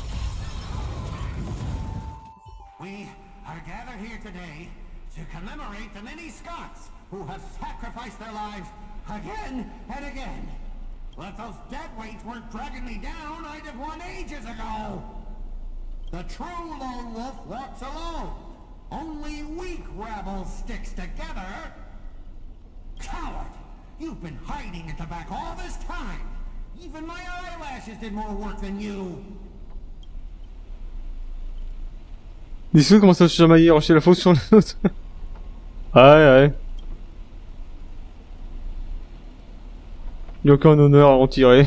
We are gathered here today to commemorate the many Scots who have sacrificed their lives again and again. Well, if those dead weights weren't dragging me down, I'd have won ages ago. The true lone wolf walks alone. Only weak rabble sticks together. Coward! You've been hiding at the back all this time. Even my eyelashes did more work than you. Les ceux commencent à se chamailler, enchaîner la faute sur l'autre. Ouais. Il n'y a aucun honneur à en tirer.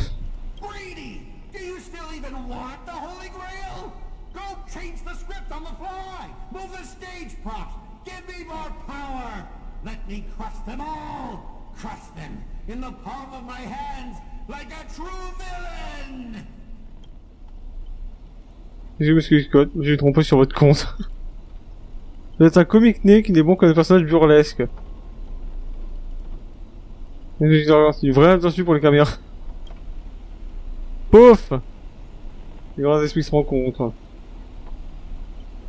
Greedy! Do you still even want the Holy Grail? Go change the script on the fly! Move the stage props! Give me more power! Let me crush them all! Crush them in the palm of my hands like a true villain! Je m'excuse, Scott, j'ai trompé sur votre compte. Vous êtes un comique né qui n'est bon qu'un personnage burlesque. Une vraie attention pour les caméras. Pouf! Les grands esprits se rencontrent.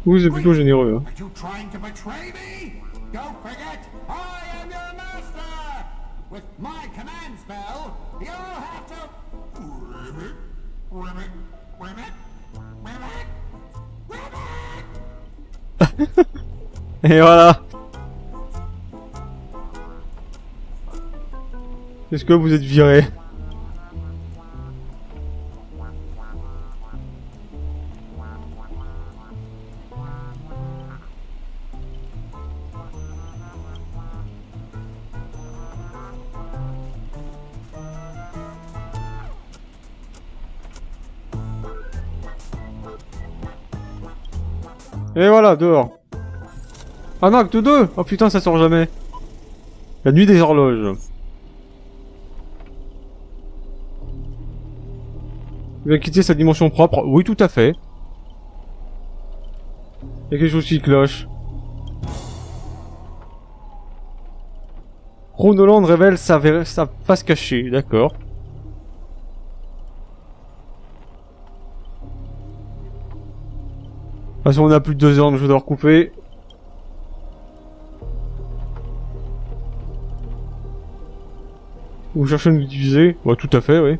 Vous êtes plutôt généreux, hein. Are you trying to betray me? Don't forget, I am your master! With my command spell, you'll have to... Ribbit. Et voilà. Est-ce que vous êtes viré? Et voilà, dehors. Ah non, acte 2. Oh putain, ça sort jamais. La nuit des horloges. Il va quitter sa dimension propre. Oui, tout à fait. Il y a quelque chose qui cloche. Chronoland révèle sa face cachée. D'accord. De toute façon, on a plus de 2 heures, donc je dois recouper. Vous cherchez à nous diviser? Ouais, tout à fait, oui.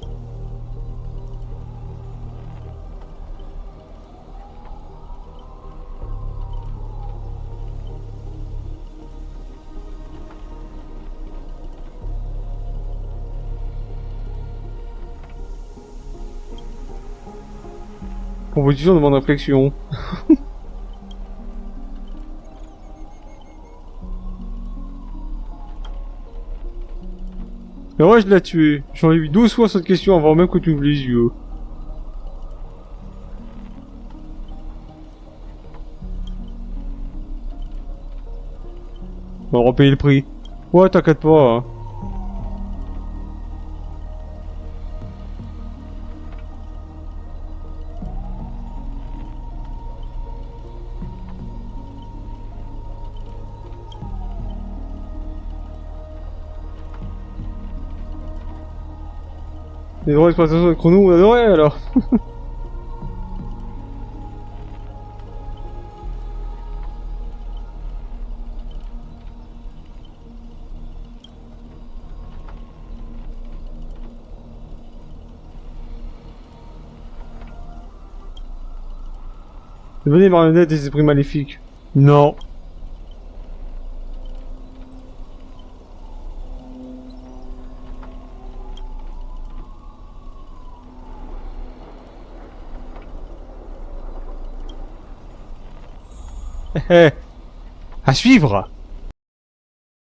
Composition demande réflexion. Mais ouais, je l'ai tué. J'en ai eu 12 fois cette question avant même que tu ouvres les yeux. On va repayer le prix. Ouais, t'inquiète pas. Hein. Les droits d'exploitation de chrono, on adorait alors. Devenez marionnette des esprits maléfiques. Non. À suivre.